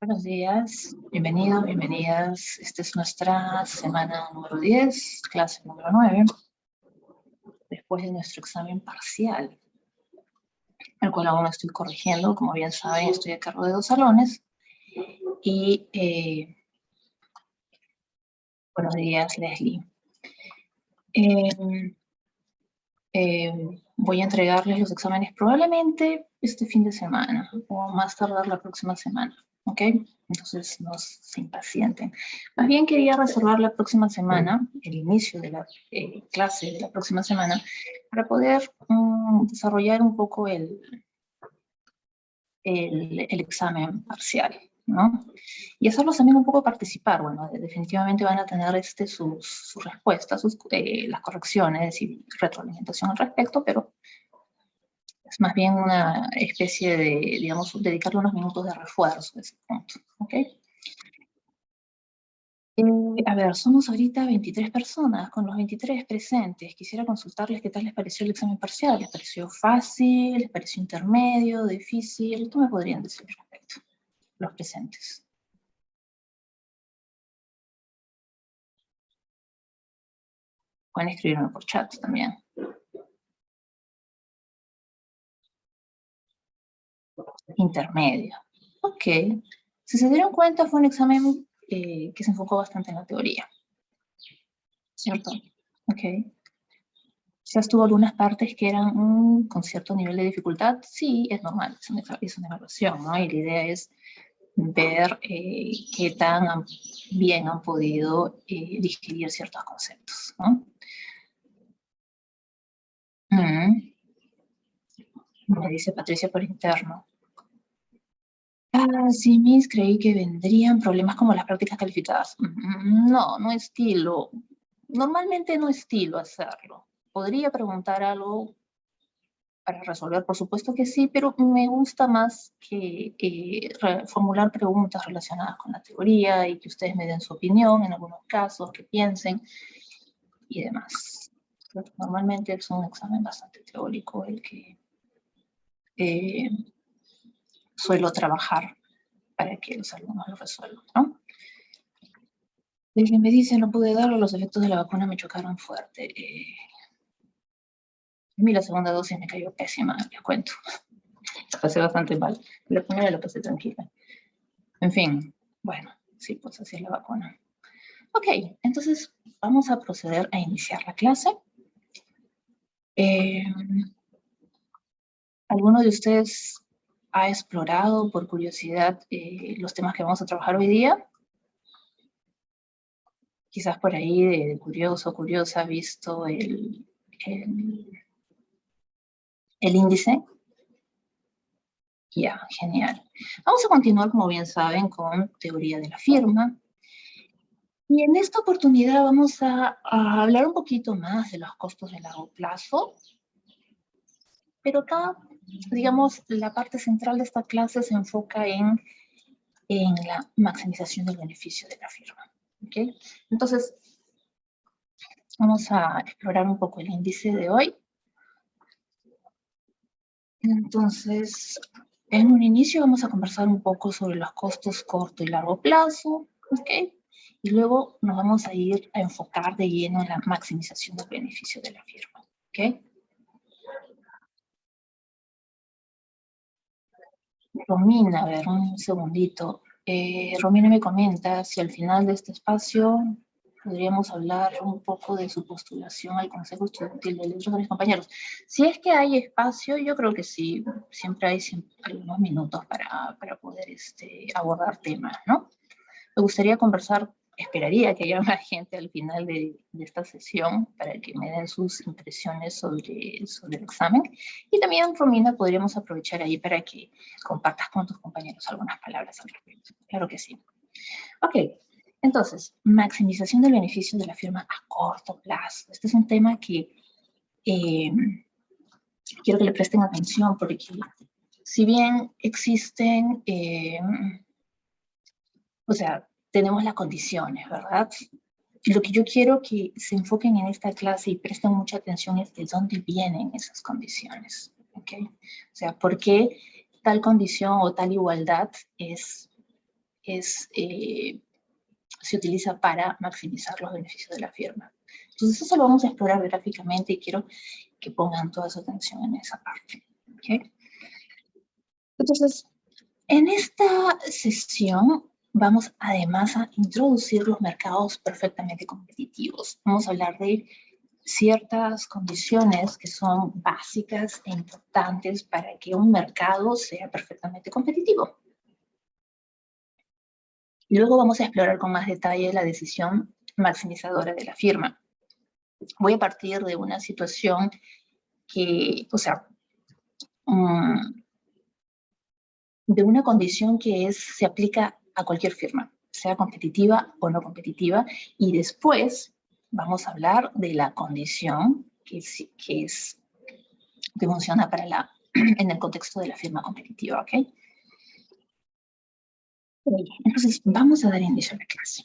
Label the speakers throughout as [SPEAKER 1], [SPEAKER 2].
[SPEAKER 1] Buenos días, bienvenidos, bienvenidas. Esta es nuestra semana número 10, clase número 9, después de nuestro examen parcial, el cual aún estoy corrigiendo. Como bien saben, estoy a cargo de 2 salones. Y buenos días, Leslie. Voy a entregarles los exámenes probablemente este fin de semana, o más tardar la próxima semana, ¿ok? Entonces no se impacienten. Más bien quería reservar la próxima semana, el inicio de la clase de la próxima semana, para poder desarrollar un poco el examen parcial, ¿no? Y hacerlos también un poco participar. Bueno, definitivamente van a tener sus respuestas, las correcciones y retroalimentación al respecto, pero es más bien una especie de, digamos, dedicarle unos minutos de refuerzo a ese punto, ¿ok? A ver, somos ahorita 23 personas, con los 23 presentes. Quisiera consultarles qué tal les pareció el examen parcial. ¿Les pareció fácil? ¿Les pareció intermedio? ¿Difícil? ¿Qué me podrían decir al respecto, los presentes? Pueden escribirme por chat también. Intermedio. Ok. Si se dieron cuenta, fue un examen que se enfocó bastante en la teoría. ¿Cierto? Ok. ¿Ya estuvo algunas partes que eran con cierto nivel de dificultad? Sí, es normal, es una evaluación, ¿no? Y la idea es ver qué tan bien han podido digerir ciertos conceptos, ¿no? Me dice Patricia por interno. Sí, Miss, creí que vendrían problemas como las prácticas calificadas. No estilo. Normalmente no estilo hacerlo. Podría preguntar algo para resolver, por supuesto que sí, pero me gusta más que formular preguntas relacionadas con la teoría y que ustedes me den su opinión en algunos casos, que piensen y demás. Normalmente es un examen bastante teórico el que suelo trabajar para que los alumnos lo resuelvan, ¿no? Desde me dice, no pude darlo, los efectos de la vacuna me chocaron fuerte. A mí la segunda dosis me cayó pésima, les cuento. La pasé bastante mal. La primera la pasé tranquila. En fin, bueno, sí, pues así es la vacuna. Ok, entonces vamos a proceder a iniciar la clase. ¿Alguno de ustedes ha explorado por curiosidad los temas que vamos a trabajar hoy día? Quizás por ahí de curioso o curiosa ha visto el índice. Ya, genial. Vamos a continuar, como bien saben, con teoría de la firma. Y en esta oportunidad vamos a hablar un poquito más de los costos de largo plazo. Pero acá, digamos, la parte central de esta clase se enfoca en la maximización del beneficio de la firma. ¿Okay? Entonces, vamos a explorar un poco el índice de hoy. Entonces, en un inicio vamos a conversar un poco sobre los costos corto y largo plazo, ¿ok? Y luego nos vamos a ir a enfocar de lleno en la maximización del beneficio de la firma, ¿ok? Romina, a ver, un segundito. Romina me comenta si al final de este espacio podríamos hablar un poco de su postulación al Consejo Estudiantil de Letras de mis compañeros. Si es que hay espacio, yo creo que sí, siempre hay algunos minutos para poder abordar temas, ¿no? Me gustaría conversar, esperaría que haya más gente al final de esta sesión para que me den sus impresiones sobre el examen. Y también, Romina, podríamos aprovechar ahí para que compartas con tus compañeros algunas palabras al respecto. Claro que sí. Ok, entonces, maximización del beneficio de la firma a corto plazo. Este es un tema que quiero que le presten atención porque si bien existen, o sea, tenemos las condiciones, ¿verdad? Lo que yo quiero que se enfoquen en esta clase y presten mucha atención es de dónde vienen esas condiciones, ¿ok? O sea, ¿por qué tal condición o tal igualdad es se utiliza para maximizar los beneficios de la firma. Entonces eso lo vamos a explorar gráficamente y quiero que pongan toda su atención en esa parte. ¿Okay? Entonces, en esta sesión vamos además a introducir los mercados perfectamente competitivos. Vamos a hablar de ciertas condiciones que son básicas e importantes para que un mercado sea perfectamente competitivo. Y luego vamos a explorar con más detalle la decisión maximizadora de la firma. Voy a partir de una situación que, o sea, de una condición que se aplica a cualquier firma, sea competitiva o no competitiva, y después vamos a hablar de la condición que funciona en el contexto de la firma competitiva, ¿ok? Entonces, vamos a dar inicio a la clase.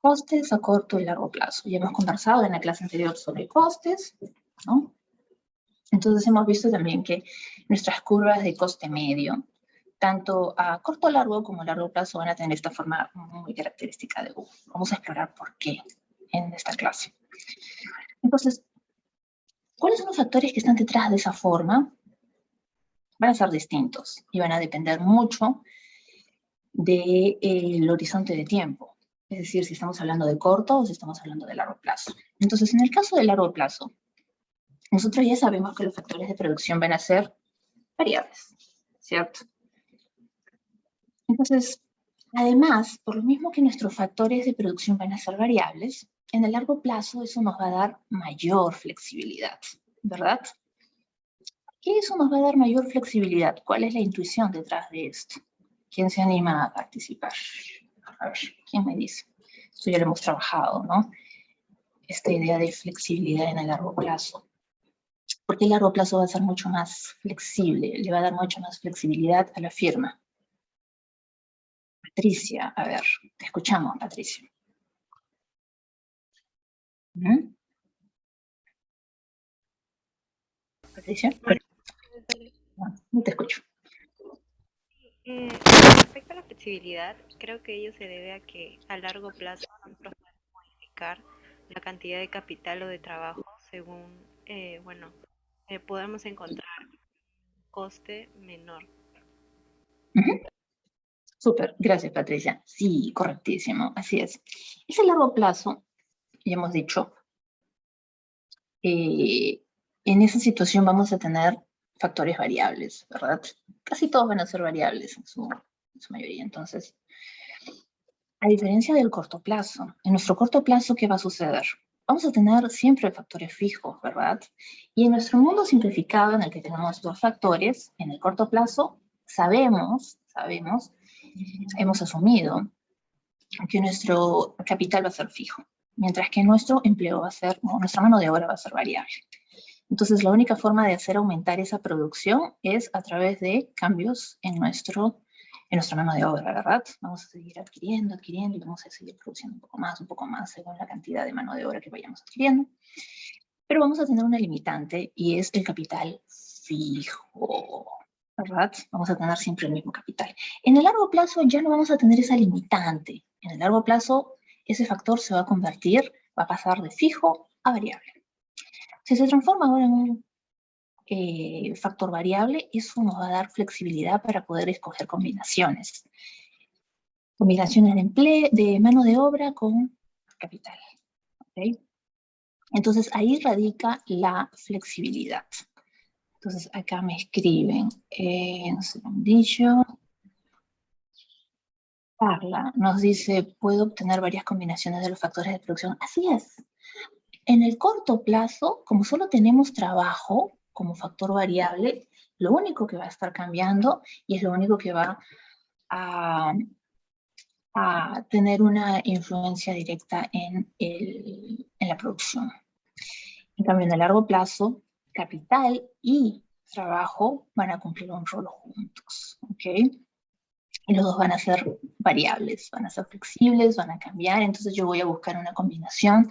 [SPEAKER 1] Costes a corto y largo plazo. Ya hemos conversado en la clase anterior sobre costes, ¿no? Entonces hemos visto también que nuestras curvas de coste medio, tanto a corto, largo como a largo plazo, van a tener esta forma muy característica de U. Vamos a explorar por qué en esta clase. Entonces, ¿cuáles son los factores que están detrás de esa forma? Van a ser distintos y van a depender mucho del horizonte de tiempo. Es decir, si estamos hablando de corto o si estamos hablando de largo plazo. Entonces, en el caso de largo plazo, nosotros ya sabemos que los factores de producción van a ser variables, ¿cierto? Entonces, además, por lo mismo que nuestros factores de producción van a ser variables, en el largo plazo eso nos va a dar mayor flexibilidad, ¿verdad? ¿Qué eso nos va a dar mayor flexibilidad? ¿Cuál es la intuición detrás de esto? ¿Quién se anima a participar? A ver, ¿quién me dice? Esto ya lo hemos trabajado, ¿no? Esta idea de flexibilidad en el largo plazo. Porque el largo plazo va a ser mucho más flexible, le va a dar mucho más flexibilidad a la firma. Patricia, a ver, te escuchamos, Patricia. ¿Mm? Patricia, no te escucho.
[SPEAKER 2] Respecto a la flexibilidad, creo que ello se debe a que a largo plazo nosotros podemos modificar la cantidad de capital o de trabajo según, podamos encontrar un coste menor.
[SPEAKER 1] Súper, gracias Patricia. Sí, correctísimo, así es. Ese largo plazo, ya hemos dicho, en esa situación vamos a tener factores variables, ¿verdad? Casi todos van a ser variables en su mayoría. Entonces, a diferencia del corto plazo, en nuestro corto plazo, ¿qué va a suceder? Vamos a tener siempre factores fijos, ¿verdad? Y en nuestro mundo simplificado, en el que tenemos dos factores, en el corto plazo, sabemos, hemos asumido que nuestro capital va a ser fijo, mientras que nuestro empleo va a ser, o nuestra mano de obra va a ser variable. Entonces, la única forma de hacer aumentar esa producción es a través de cambios en nuestra mano de obra, ¿verdad? Vamos a seguir adquiriendo y vamos a seguir produciendo un poco más, según la cantidad de mano de obra que vayamos adquiriendo. Pero vamos a tener una limitante y es el capital fijo, ¿verdad? Vamos a tener siempre el mismo capital. En el largo plazo ya no vamos a tener esa limitante. En el largo plazo ese factor se va a convertir, va a pasar de fijo a variable. Si se transforma ahora en un factor variable, eso nos va a dar flexibilidad para poder escoger combinaciones. Combinaciones de mano de obra con capital. ¿Okay? Entonces ahí radica la flexibilidad. Entonces acá me escriben, un segundillo. Carla nos dice, ¿puedo obtener varias combinaciones de los factores de producción? Así es. En el corto plazo, como solo tenemos trabajo como factor variable, lo único que va a estar cambiando y es lo único que va a tener una influencia directa en la producción. En cambio, en el largo plazo, capital y trabajo van a cumplir un rol juntos, ¿ok? Y los dos van a ser variables, van a ser flexibles, van a cambiar, entonces yo voy a buscar una combinación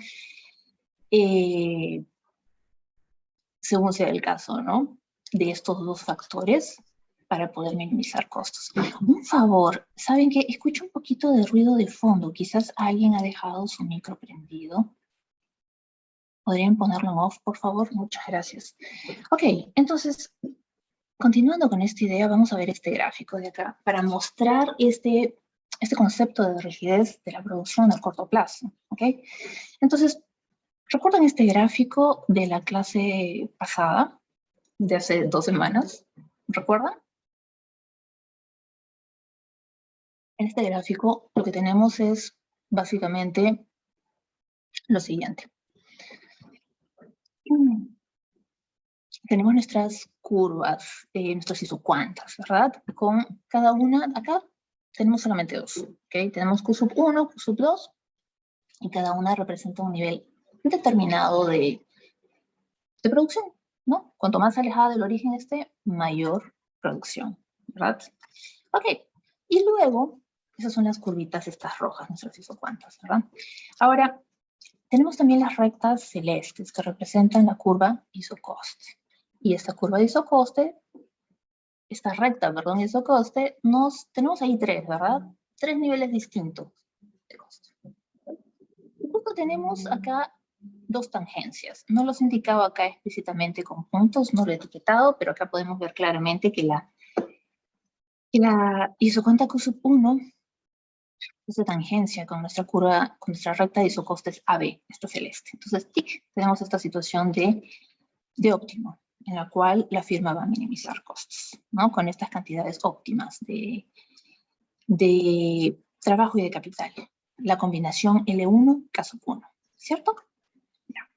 [SPEAKER 1] según sea el caso, ¿no? De estos dos factores para poder minimizar costos. Un favor, ¿saben qué? Escucho un poquito de ruido de fondo. Quizás alguien ha dejado su micro prendido. ¿Podrían ponerlo en off, por favor? Muchas gracias. Ok, entonces, continuando con esta idea, vamos a ver este gráfico de acá para mostrar este concepto de rigidez de la producción a corto plazo. ¿Ok? Entonces, ¿recuerdan este gráfico de la clase pasada, de hace 2 semanas? ¿Recuerdan? En este gráfico lo que tenemos es básicamente lo siguiente. Tenemos nuestras curvas, nuestros isocuantas, ¿verdad? Con cada una, acá tenemos solamente 2, ¿ok? Tenemos Q sub 1, Q sub 2, y cada una representa un nivel determinado de producción, ¿no? Cuanto más alejada del origen esté, mayor producción, ¿verdad? Ok, y luego, esas son las curvitas estas rojas, nuestras isocuantas, ¿verdad? Ahora, tenemos también las rectas celestes que representan la curva isocoste. Y esta curva de isocoste, esta recta, perdón, isocoste, tenemos ahí 3, ¿verdad? 3 niveles distintos de coste. Y justo tenemos acá 2 tangencias. No los indicaba acá explícitamente con puntos, no lo he etiquetado, pero acá podemos ver claramente que la isocuanta Q sub 1 es de tangencia con nuestra curva, con nuestra recta de isocostes AB, esta celeste. Entonces, tic, tenemos esta situación de óptimo, en la cual la firma va a minimizar costos, ¿no? Con estas cantidades óptimas de trabajo y de capital. La combinación L1, caso 1, ¿cierto? Ya.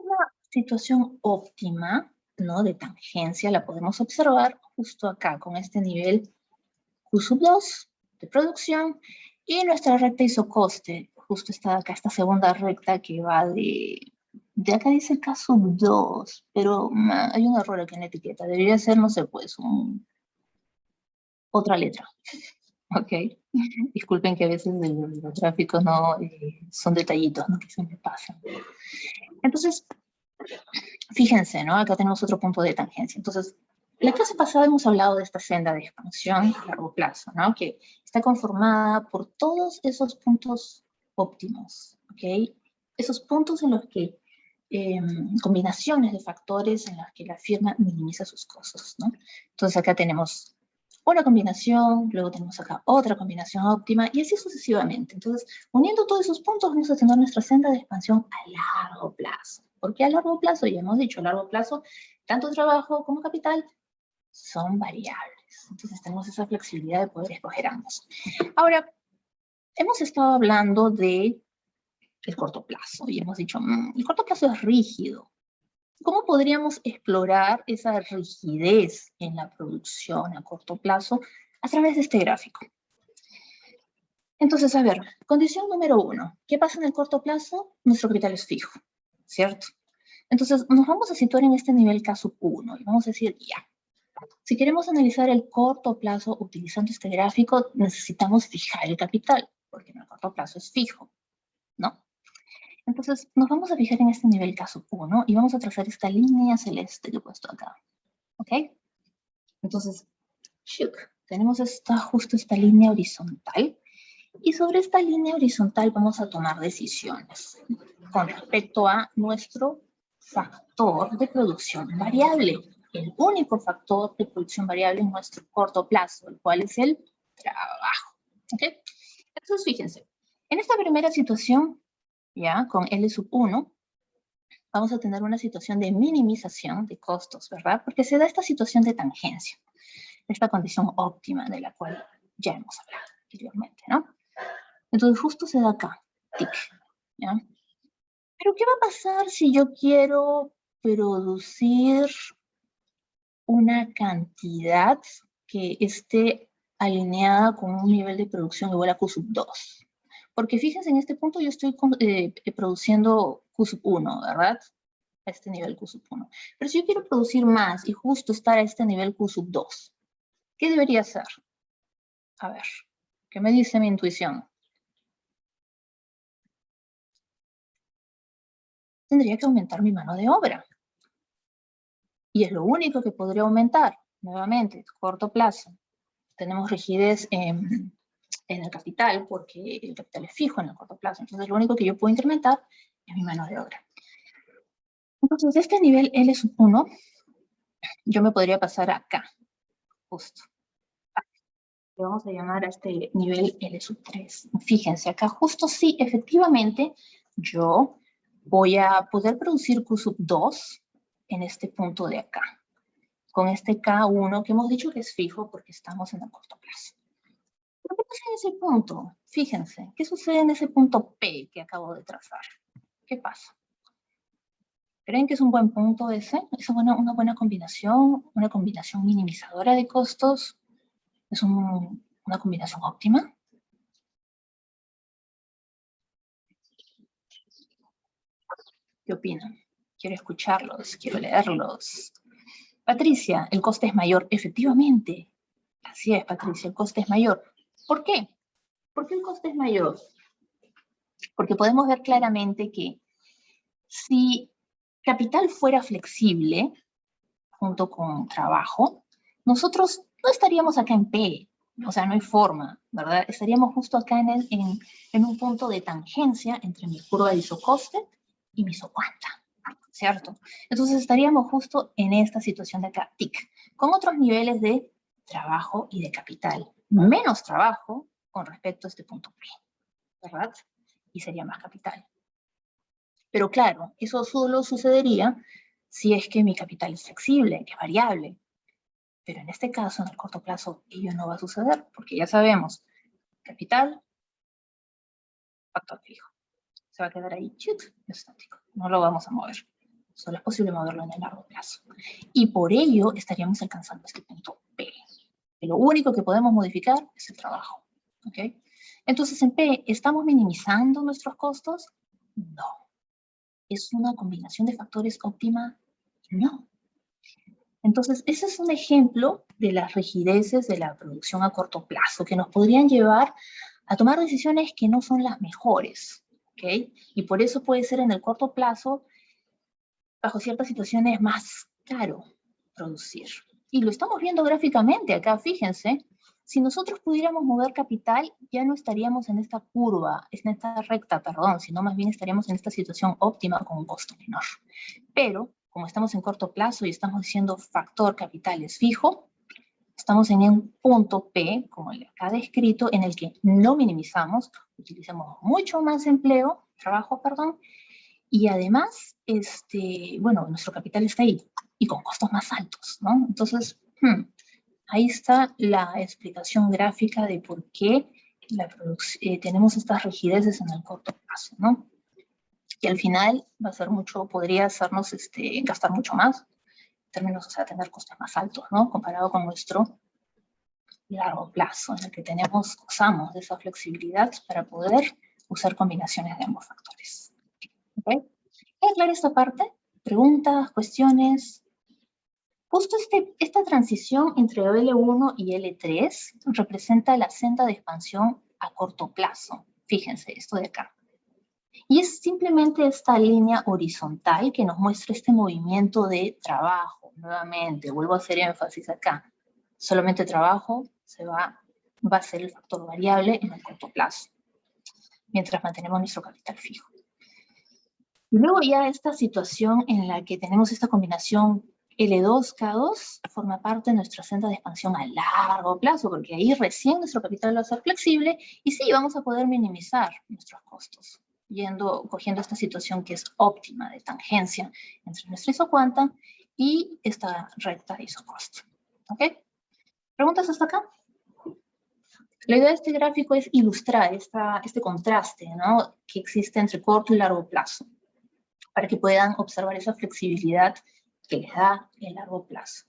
[SPEAKER 1] La situación óptima, ¿no? De tangencia la podemos observar justo acá, con este nivel Q sub 2 de producción, y nuestra recta isocoste, justo está acá, esta segunda recta que va de acá dice K sub 2, pero hay un error aquí en la etiqueta, debería ser, no sé, pues, otra letra, ¿ok? Disculpen que a veces los gráficos no son detallitos, ¿no? Que se me pasan. Entonces, fíjense, ¿no? Acá tenemos otro punto de tangencia. Entonces, la clase pasada hemos hablado de esta senda de expansión a largo plazo, ¿no? Que está conformada por todos esos puntos óptimos, ¿ok? Esos puntos en los que combinaciones de factores en las que la firma minimiza sus costos, ¿no? Entonces acá tenemos una combinación, luego tenemos acá otra combinación óptima, y así sucesivamente. Entonces, uniendo todos esos puntos, vamos a tener nuestra senda de expansión a largo plazo. ¿Por qué a largo plazo? Ya hemos dicho, a largo plazo, tanto trabajo como capital son variables. Entonces, tenemos esa flexibilidad de poder escoger ambos. Ahora, hemos estado hablando de el corto plazo, y hemos dicho, el corto plazo es rígido. ¿Cómo podríamos explorar esa rigidez en la producción a corto plazo a través de este gráfico? Entonces, a ver, condición número 1. ¿Qué pasa en el corto plazo? Nuestro capital es fijo, ¿cierto? Entonces, nos vamos a situar en este nivel caso 1 y vamos a decir, ya. Si queremos analizar el corto plazo utilizando este gráfico, necesitamos fijar el capital, porque en el corto plazo es fijo, ¿no? Entonces, nos vamos a fijar en este nivel caso 1 y vamos a trazar esta línea celeste que he puesto acá, ¿ok? Entonces, tenemos justo esta línea horizontal, y sobre esta línea horizontal vamos a tomar decisiones con respecto a nuestro factor de producción variable, el único factor de producción variable en nuestro corto plazo, el cual es el trabajo, ¿ok? Entonces, fíjense, en esta primera situación, ya, con L sub 1, vamos a tener una situación de minimización de costos, ¿verdad? Porque se da esta situación de tangencia, esta condición óptima de la cual ya hemos hablado anteriormente, ¿no? Entonces justo se da acá, tic, ¿ya? Pero ¿qué va a pasar si yo quiero producir una cantidad que esté alineada con un nivel de producción igual a Q sub 2? Porque fíjense, en este punto yo estoy produciendo Q sub 1, ¿verdad? A este nivel Q sub 1. Pero si yo quiero producir más y justo estar a este nivel Q sub 2, ¿qué debería hacer? A ver, ¿qué me dice mi intuición? Tendría que aumentar mi mano de obra. Y es lo único que podría aumentar. nuevamente, corto plazo. Tenemos rigidez en el capital, porque el capital es fijo en el corto plazo. Entonces, lo único que yo puedo incrementar es mi mano de obra. Entonces, de este nivel L1, yo me podría pasar acá, justo. Le vamos a llamar a este nivel L3. Fíjense, acá justo sí, efectivamente, yo voy a poder producir Q2 en este punto de acá, con este K1 que hemos dicho que es fijo porque estamos en el corto plazo. ¿Pero qué pasa en ese punto? Fíjense, ¿qué sucede en ese punto P que acabo de trazar? ¿Qué pasa? ¿Creen que es un buen punto ese? ¿Es una buena combinación? ¿Una combinación minimizadora de costos? ¿Es una combinación óptima? ¿Qué opinan? Quiero escucharlos, quiero leerlos. Patricia, el coste es mayor. Efectivamente. Así es, Patricia, el coste es mayor. ¿Por qué? ¿Por qué el coste es mayor? Porque podemos ver claramente que si capital fuera flexible, junto con trabajo, nosotros no estaríamos acá en P, o sea, no hay forma, ¿verdad? Estaríamos justo acá en un punto de tangencia entre mi curva de isocoste y mi isocuanta, ¿cierto? Entonces estaríamos justo en esta situación de acá, TIC, con otros niveles de trabajo y de capital. Menos trabajo con respecto a este punto P, ¿verdad? Y sería más capital. Pero claro, eso solo sucedería si es que mi capital es flexible, que es variable. Pero en este caso, en el corto plazo, ello no va a suceder, porque ya sabemos, capital, factor fijo. Se va a quedar ahí, chut, estático. No lo vamos a mover. Solo es posible moverlo en el largo plazo. Y por ello estaríamos alcanzando este punto P. Y lo único que podemos modificar es el trabajo. ¿Ok? Entonces, en P, ¿estamos minimizando nuestros costos? No. ¿Es una combinación de factores óptima? No. Entonces, ese es un ejemplo de las rigideces de la producción a corto plazo que nos podrían llevar a tomar decisiones que no son las mejores, ¿ok? Y por eso puede ser en el corto plazo, bajo ciertas situaciones, más caro producir. Y lo estamos viendo gráficamente acá, fíjense. Si nosotros pudiéramos mover capital, ya no estaríamos en esta curva, en esta recta, perdón, sino más bien estaríamos en esta situación óptima con un costo menor. Pero, como estamos en corto plazo y estamos diciendo factor capital es fijo, estamos en un punto P, como el acá descrito, en el que no minimizamos, utilizamos mucho más trabajo, y además, bueno, nuestro capital está ahí, y con costos más altos, ¿no? Entonces, ahí está la explicación gráfica de por qué tenemos estas rigideces en el corto plazo, ¿no? Y al final va a ser podría hacernos gastar mucho más, en términos, o sea, tener costos más altos, ¿no? Comparado con nuestro largo plazo, en el que usamos de esa flexibilidad para poder usar combinaciones de ambos factores. ¿Ok? ¿Queda clara esta parte? ¿Preguntas, cuestiones? Justo esta transición entre L1 y L3 representa la senda de expansión a corto plazo. Fíjense, esto de acá. Y es simplemente esta línea horizontal que nos muestra este movimiento de trabajo. Nuevamente, vuelvo a hacer énfasis acá. Solamente trabajo va a ser el factor variable en el corto plazo, mientras mantenemos nuestro capital fijo. Y luego ya esta situación en la que tenemos esta combinación L2K2 forma parte de nuestra senda de expansión a largo plazo, porque ahí recién nuestro capital va a ser flexible y sí, vamos a poder minimizar nuestros costos, cogiendo esta situación que es óptima de tangencia entre nuestra isocuanta y esta recta de isocosto. ¿Ok? ¿Preguntas hasta acá? La idea de este gráfico es ilustrar este contraste, ¿no?, que existe entre corto y largo plazo, para que puedan observar esa flexibilidad que les da el largo plazo,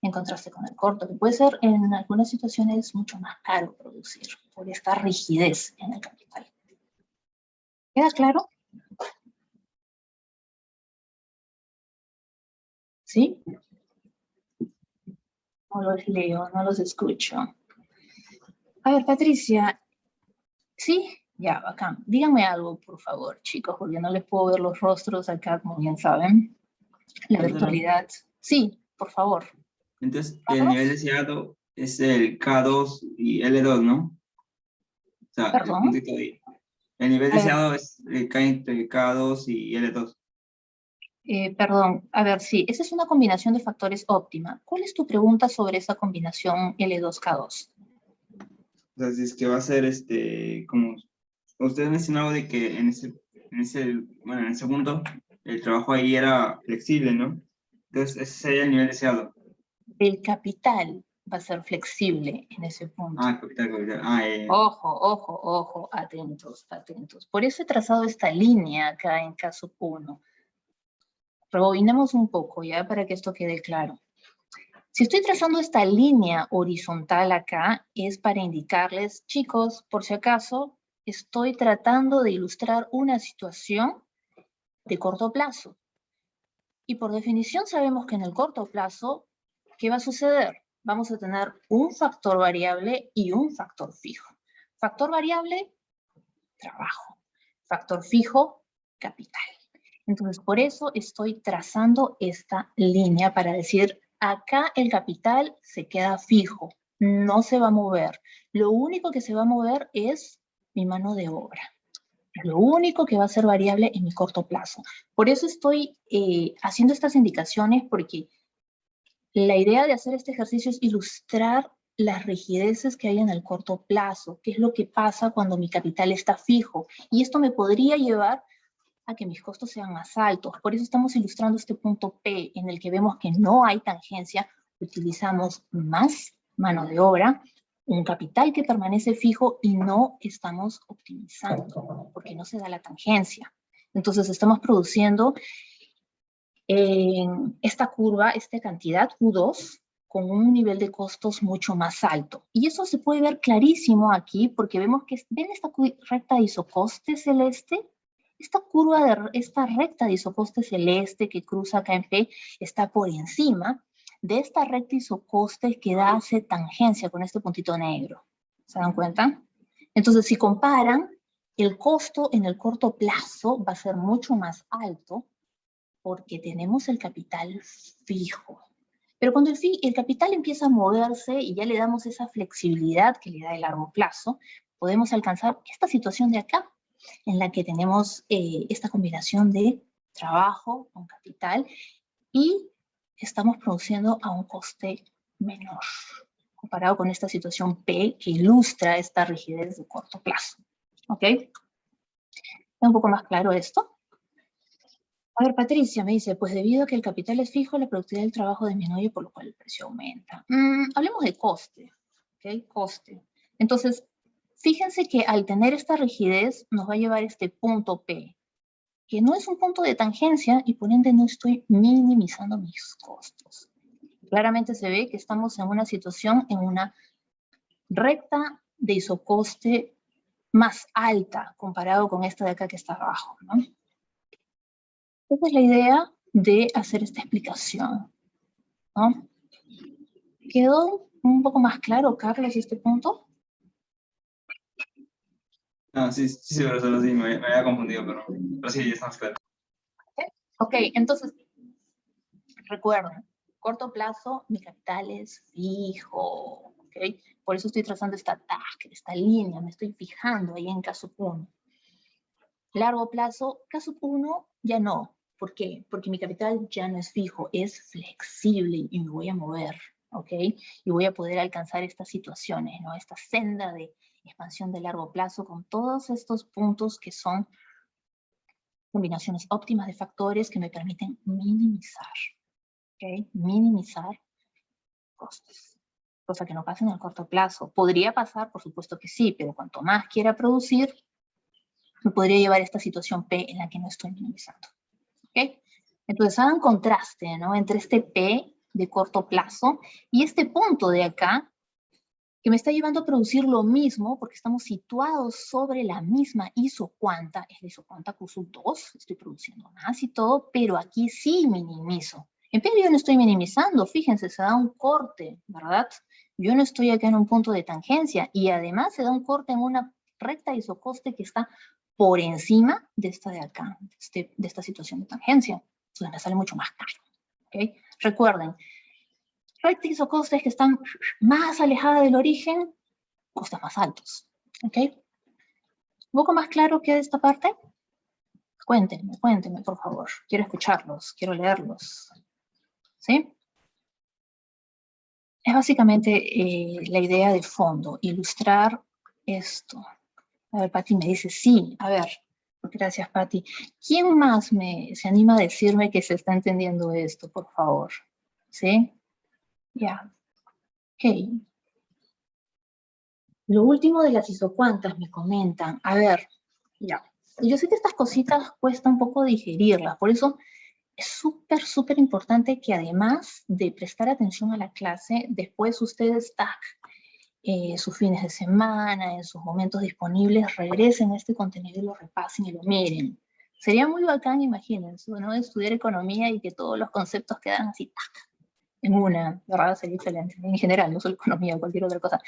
[SPEAKER 1] en contraste con el corto, que puede ser en algunas situaciones mucho más caro producir, por esta rigidez en el capital. ¿Queda claro? ¿Sí? No los leo, no los escucho. A ver, Patricia, ¿sí? Ya, bacán. Díganme algo, por favor, chicos, porque no les puedo ver los rostros acá, como bien saben. La virtualidad. Sí, por favor.
[SPEAKER 3] Entonces, el nivel
[SPEAKER 1] Carlos,
[SPEAKER 3] deseado es el K2 y L2, ¿no? O sea, el
[SPEAKER 1] perdón.
[SPEAKER 3] puntito ahí. El nivel
[SPEAKER 1] A ver,
[SPEAKER 3] deseado es el K entre K2 y L2.
[SPEAKER 1] perdón. A ver, sí, esa es una combinación de factores óptima. ¿Cuál es tu pregunta sobre esa combinación L2K2?
[SPEAKER 3] O sea, si es que va a ser como usted mencionaba de que bueno, en ese punto, el trabajo ahí era flexible, ¿no? Entonces, ese sería el nivel deseado.
[SPEAKER 1] El capital va a ser flexible en ese punto.
[SPEAKER 3] Ah, capital, capital. Ah,
[SPEAKER 1] Ojo, ojo, ojo, atentos, atentos. Por eso he trazado esta línea acá en caso 1. Rebobinemos un poco, ¿ya? Para que esto quede claro. Si estoy trazando esta línea horizontal acá, es para indicarles, chicos, por si acaso, estoy tratando de ilustrar una situación de corto plazo. Y por definición sabemos que en el corto plazo, ¿qué va a suceder? Vamos a tener un factor variable y un factor fijo. Factor variable, trabajo. Factor fijo, capital. Entonces, por eso estoy trazando esta línea para decir, acá el capital se queda fijo, no se va a mover. Lo único que se va a mover es mi mano de obra. Es lo único que va a ser variable en mi corto plazo. Por eso estoy haciendo estas indicaciones, porque la idea de hacer este ejercicio es ilustrar las rigideces que hay en el corto plazo, qué es lo que pasa cuando mi capital está fijo. Y esto me podría llevar a que mis costos sean más altos. Por eso estamos ilustrando este punto P, en el que vemos que no hay tangencia, utilizamos más mano de obra, un capital que permanece fijo y no estamos optimizando, porque no se da la tangencia. Entonces estamos produciendo en esta curva, esta cantidad Q2, con un nivel de costos mucho más alto. Y eso se puede ver clarísimo aquí, porque vemos que, ¿ven esta recta de isocoste celeste? Esta recta de isocoste celeste que cruza acá en P está por encima de esta recta isocoste que hace tangencia con este puntito negro. ¿Se dan cuenta? Entonces, si comparan, el costo en el corto plazo va a ser mucho más alto porque tenemos el capital fijo. Pero cuando el capital empieza a moverse y ya le damos esa flexibilidad que le da el largo plazo, podemos alcanzar esta situación de acá, en la que tenemos esta combinación de trabajo con capital y estamos produciendo a un coste menor, comparado con esta situación P que ilustra esta rigidez de corto plazo. ¿Ok? ¿Es un poco más claro esto? A ver, Patricia me dice, pues debido a que el capital es fijo, la productividad del trabajo disminuye, por lo cual el precio aumenta. Hablemos de coste, ¿ok? Coste. Entonces, fíjense que al tener esta rigidez, nos va a llevar este punto P, que no es un punto de tangencia y por ende no estoy minimizando mis costos. Claramente se ve que estamos en una situación, en una recta de isocoste más alta comparado con esta de acá que está abajo, ¿no? Esa es la idea de hacer esta explicación, ¿no? ¿Quedó un poco más claro, Carlos, este punto?
[SPEAKER 3] Ah, sí, sí, sí, pero solo sí, me había confundido, pero sí, ya estamos claros.
[SPEAKER 1] Ok, entonces, recuerden, corto plazo, mi capital es fijo, ¿ok? Por eso estoy trazando esta task, esta línea, me estoy fijando ahí en caso 1. Largo plazo, caso 1, ya no. ¿Por qué? Porque mi capital ya no es fijo, es flexible y me voy a mover, ¿ok? Y voy a poder alcanzar estas situaciones, ¿no? Esta senda de expansión de largo plazo con todos estos puntos que son combinaciones óptimas de factores que me permiten minimizar, ¿ok? Minimizar costos. Cosa que no pasa en el corto plazo. ¿Podría pasar? Por supuesto que sí, pero cuanto más quiera producir, me podría llevar a esta situación P en la que no estoy minimizando. ¿Ok? Entonces hagan contraste, ¿no? Entre este P de corto plazo y este punto de acá que me está llevando a producir lo mismo porque estamos situados sobre la misma isocuanta, es la isocuanta Q2, estoy produciendo más y todo, pero aquí sí minimizo. En P yo no estoy minimizando, fíjense, se da un corte, ¿verdad? Yo no estoy acá en un punto de tangencia y además se da un corte en una recta isocoste que está por encima de esta de acá, de esta situación de tangencia. Entonces me sale mucho más caro. ¿Okay? Recuerden, Royalties o costes que están más alejadas del origen, costes más altos. ¿Ok? ¿Un poco más claro que esta parte? Cuéntenme, por favor. Quiero escucharlos, quiero leerlos. ¿Sí? Es básicamente la idea de fondo, ilustrar esto. A ver, Patti me dice, sí, a ver. Gracias, Patti. ¿Quién más se anima a decirme que se está entendiendo esto, por favor? ¿Sí? Ya. Ok. Lo último de las isocuantas me comentan. A ver, ya. Yo sé que estas cositas cuesta un poco digerirlas, por eso es súper importante que además de prestar atención a la clase, después ustedes, sus fines de semana, en sus momentos disponibles, regresen a este contenido y lo repasen y lo miren. Sería muy bacán, imagínense, ¿no? Estudiar economía y que todos los conceptos quedan así, en una, ¿verdad? Sería excelente. En general, no solo economía, cualquier otra cosa.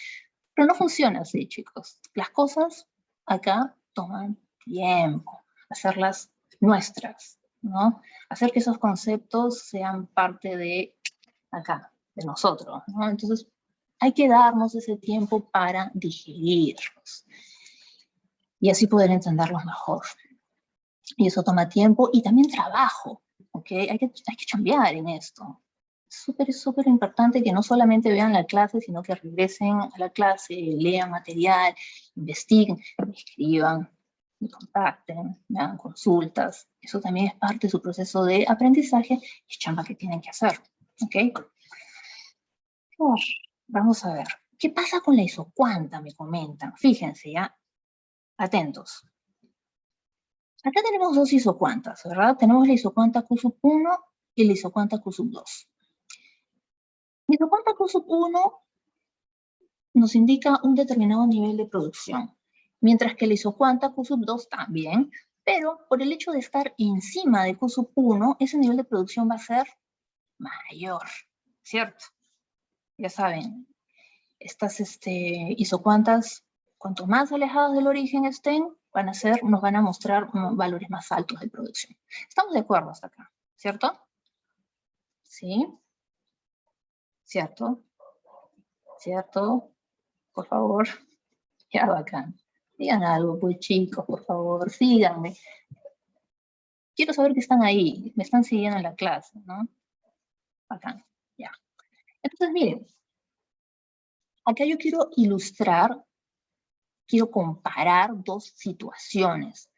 [SPEAKER 1] Pero no funciona así, chicos. Las cosas acá toman tiempo, hacerlas nuestras, ¿no? Hacer que esos conceptos sean parte de acá, de nosotros, ¿no? Entonces, hay que darnos ese tiempo para digerirlos y así poder entenderlos mejor. Y eso toma tiempo y también trabajo, ¿ok? Hay que chambear en esto. Es súper importante que no solamente vean la clase, sino que regresen a la clase, lean material, investiguen, escriban, me contacten, me hagan consultas. Eso también es parte de su proceso de aprendizaje y chamba que tienen que hacer, ¿ok? Vamos a ver. ¿Qué pasa con la isocuanta? Me comentan. Fíjense, ¿ya? Atentos. Acá tenemos dos isocuantas, ¿verdad? Tenemos la isocuanta Q sub 1 y la isocuanta Q sub 2. La isocuanta Q sub 1 nos indica un determinado nivel de producción, mientras que la isocuanta Q sub 2 también, pero por el hecho de estar encima de Q sub 1, ese nivel de producción va a ser mayor, ¿cierto? Ya saben, estas isocuantas, cuanto más alejadas del origen estén, nos van a mostrar valores más altos de producción. ¿Estamos de acuerdo hasta acá? ¿Cierto? ¿Sí? ¿Cierto? ¿Cierto? Por favor. Ya, bacán. Digan algo, pues chicos, por favor, síganme. Quiero saber que están ahí, me están siguiendo en la clase, ¿no? Bacán, ya. Entonces, miren, acá yo quiero ilustrar, quiero comparar dos situaciones.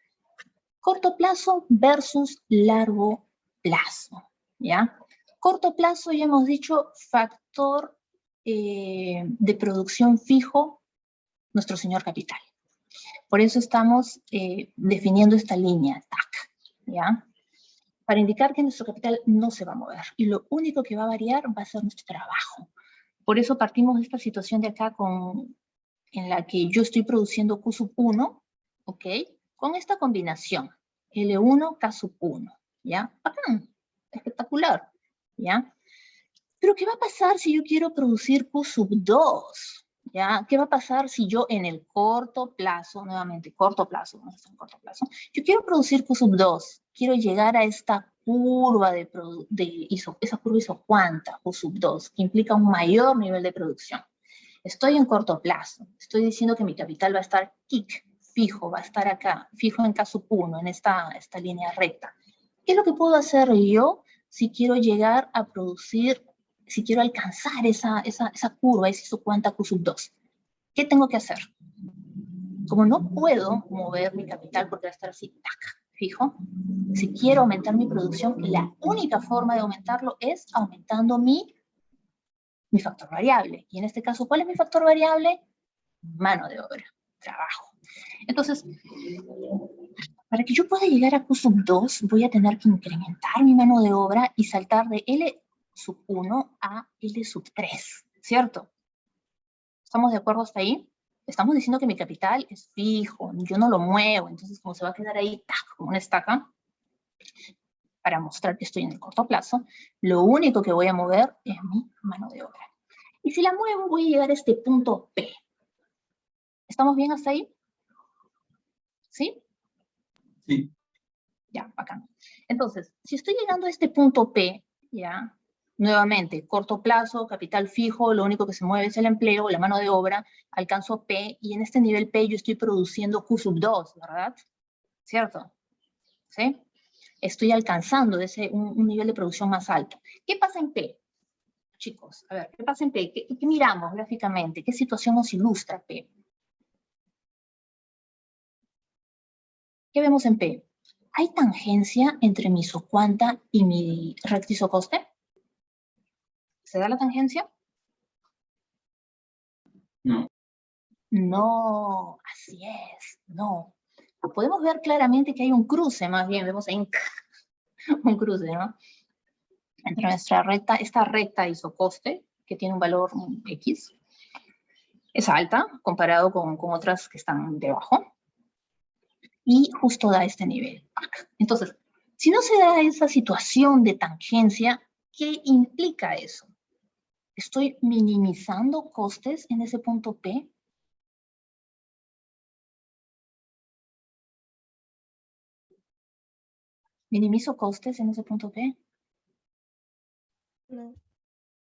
[SPEAKER 1] Corto plazo versus largo plazo, ¿ya? Corto plazo, ya hemos dicho, factor de producción fijo, nuestro señor capital. Por eso estamos definiendo esta línea, TAC, ¿ya? Para indicar que nuestro capital no se va a mover y lo único que va a variar va a ser nuestro trabajo. Por eso partimos de esta situación de acá en la que yo estoy produciendo Q sub 1, ¿ok? Con esta combinación, L1, K sub 1, ¿ya? Bacán, espectacular, ¿ya? Pero ¿qué va a pasar si yo quiero producir Q sub 2? ¿Ya? ¿Qué va a pasar si yo en el corto plazo, nuevamente, corto plazo, no es un corto plazo, yo quiero producir Q sub 2, quiero llegar a esta curva esa curva isocuanta, Q sub 2, que implica un mayor nivel de producción. Estoy en corto plazo, estoy diciendo que mi capital va a estar fijo, va a estar acá, fijo en K sub 1, en esta línea recta. ¿Qué es lo que puedo hacer yo si quiero llegar a producir, si quiero alcanzar esa curva, esa isocuanta Q sub 2? ¿Qué tengo que hacer? Como no puedo mover mi capital porque va a estar así, tac, fijo, si quiero aumentar mi producción, la única forma de aumentarlo es aumentando mi factor variable. Y en este caso, ¿cuál es mi factor variable? Mano de obra, trabajo. Entonces, para que yo pueda llegar a Q sub 2, voy a tener que incrementar mi mano de obra y saltar de L sub 1 a L sub 3, ¿cierto? ¿Estamos de acuerdo hasta ahí? Estamos diciendo que mi capital es fijo, yo no lo muevo, entonces como se va a quedar ahí, ¡tac!, como una estaca, para mostrar que estoy en el corto plazo, lo único que voy a mover es mi mano de obra. Y si la muevo, voy a llegar a este punto P. ¿Estamos bien hasta ahí? ¿Sí?
[SPEAKER 3] Sí.
[SPEAKER 1] Ya, bacán. Entonces, si estoy llegando a este punto P, ya, Nuevamente, corto plazo, capital fijo, lo único que se mueve es el empleo, la mano de obra, alcanzo P, y en este nivel P yo estoy produciendo Q sub 2, ¿verdad? ¿Cierto? ¿Sí? Estoy alcanzando un nivel de producción más alto. ¿Qué pasa en P? Chicos, a ver, ¿qué pasa en P? ¿Qué miramos gráficamente? ¿Qué situación nos ilustra P? ¿Qué vemos en P? ¿Hay tangencia entre mi isocuanta y mi recta isocoste? ¿Se da la tangencia?
[SPEAKER 3] No.
[SPEAKER 1] No, así es, no. Podemos ver claramente que hay un cruce, más bien, vemos ahí un cruce, ¿no? Entre nuestra recta, esta recta isocoste, que tiene un valor X, es alta comparado con otras que están debajo, y justo da este nivel. Entonces, si no se da esa situación de tangencia, ¿qué implica eso? ¿Estoy minimizando costes en ese punto P? ¿Minimizo costes en ese punto P?
[SPEAKER 2] No.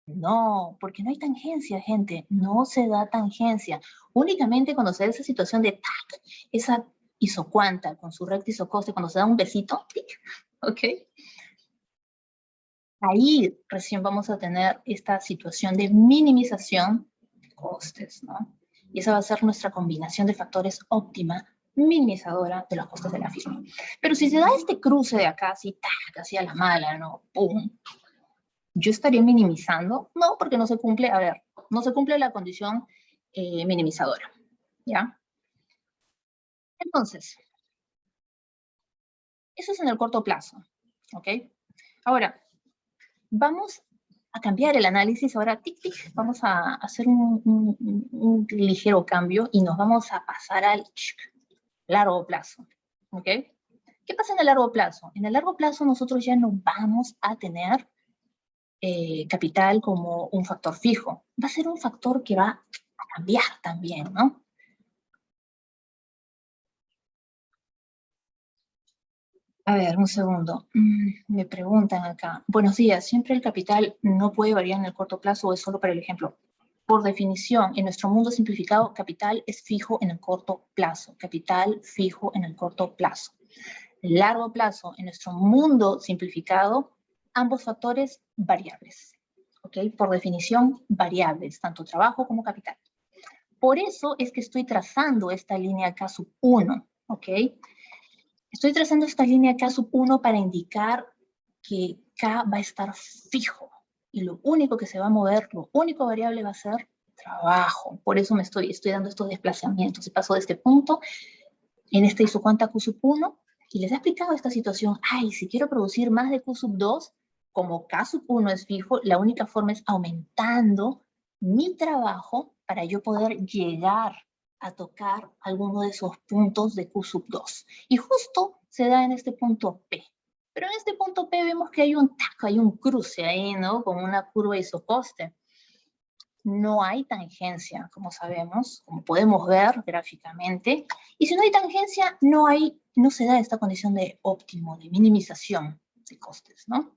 [SPEAKER 1] No, porque no hay tangencia, gente. No se da tangencia. Únicamente cuando se da esa situación de tac, esa isocuanta con su recta isocoste, cuando se da un besito, tic, ¿ok? Ahí recién vamos a tener esta situación de minimización de costes, ¿no? Y esa va a ser nuestra combinación de factores óptima, minimizadora de los costes de la firma. Pero si se da este cruce de acá, así, tac, así a la mala, ¿no? ¡Pum! ¿Yo estaría minimizando? No, porque no se cumple, a ver, no se cumple la condición minimizadora, ¿ya? Entonces, eso es en el corto plazo, ¿ok? Ahora, vamos a cambiar el análisis, ahora, tic, tic, vamos a hacer un ligero cambio y nos vamos a pasar al largo plazo, ¿ok? ¿Qué pasa en el largo plazo? En el largo plazo nosotros ya no vamos a tener capital como un factor fijo. Va a ser un factor que va a cambiar también, ¿no? A ver, un segundo. Me preguntan acá. Buenos días, ¿siempre el capital no puede variar en el corto plazo o es solo para el ejemplo? Por definición, en nuestro mundo simplificado, capital es fijo en el corto plazo. Capital fijo en el corto plazo. Largo plazo, en nuestro mundo simplificado, ambos factores variables. ¿Ok? Por definición, variables, tanto trabajo como capital. Por eso es que estoy trazando esta línea acá sub 1. ¿Ok? Estoy trazando esta línea K sub 1 para indicar que K va a estar fijo. Y lo único que se va a mover, lo único variable va a ser trabajo. Por eso me estoy dando estos desplazamientos. Y paso de este punto, en este isocuanta Q sub 1, y les he explicado esta situación. Ay, si quiero producir más de Q sub 2, como K sub 1 es fijo, la única forma es aumentando mi trabajo para yo poder llegar a tocar alguno de esos puntos de Q sub 2. Y justo se da en este punto P. Pero en este punto P vemos que hay un taco, hay un cruce ahí, ¿no? Con una curva isocoste. No hay tangencia, como sabemos, como podemos ver gráficamente. Y si no hay tangencia, no se da esta condición de óptimo, de minimización de costes, ¿no?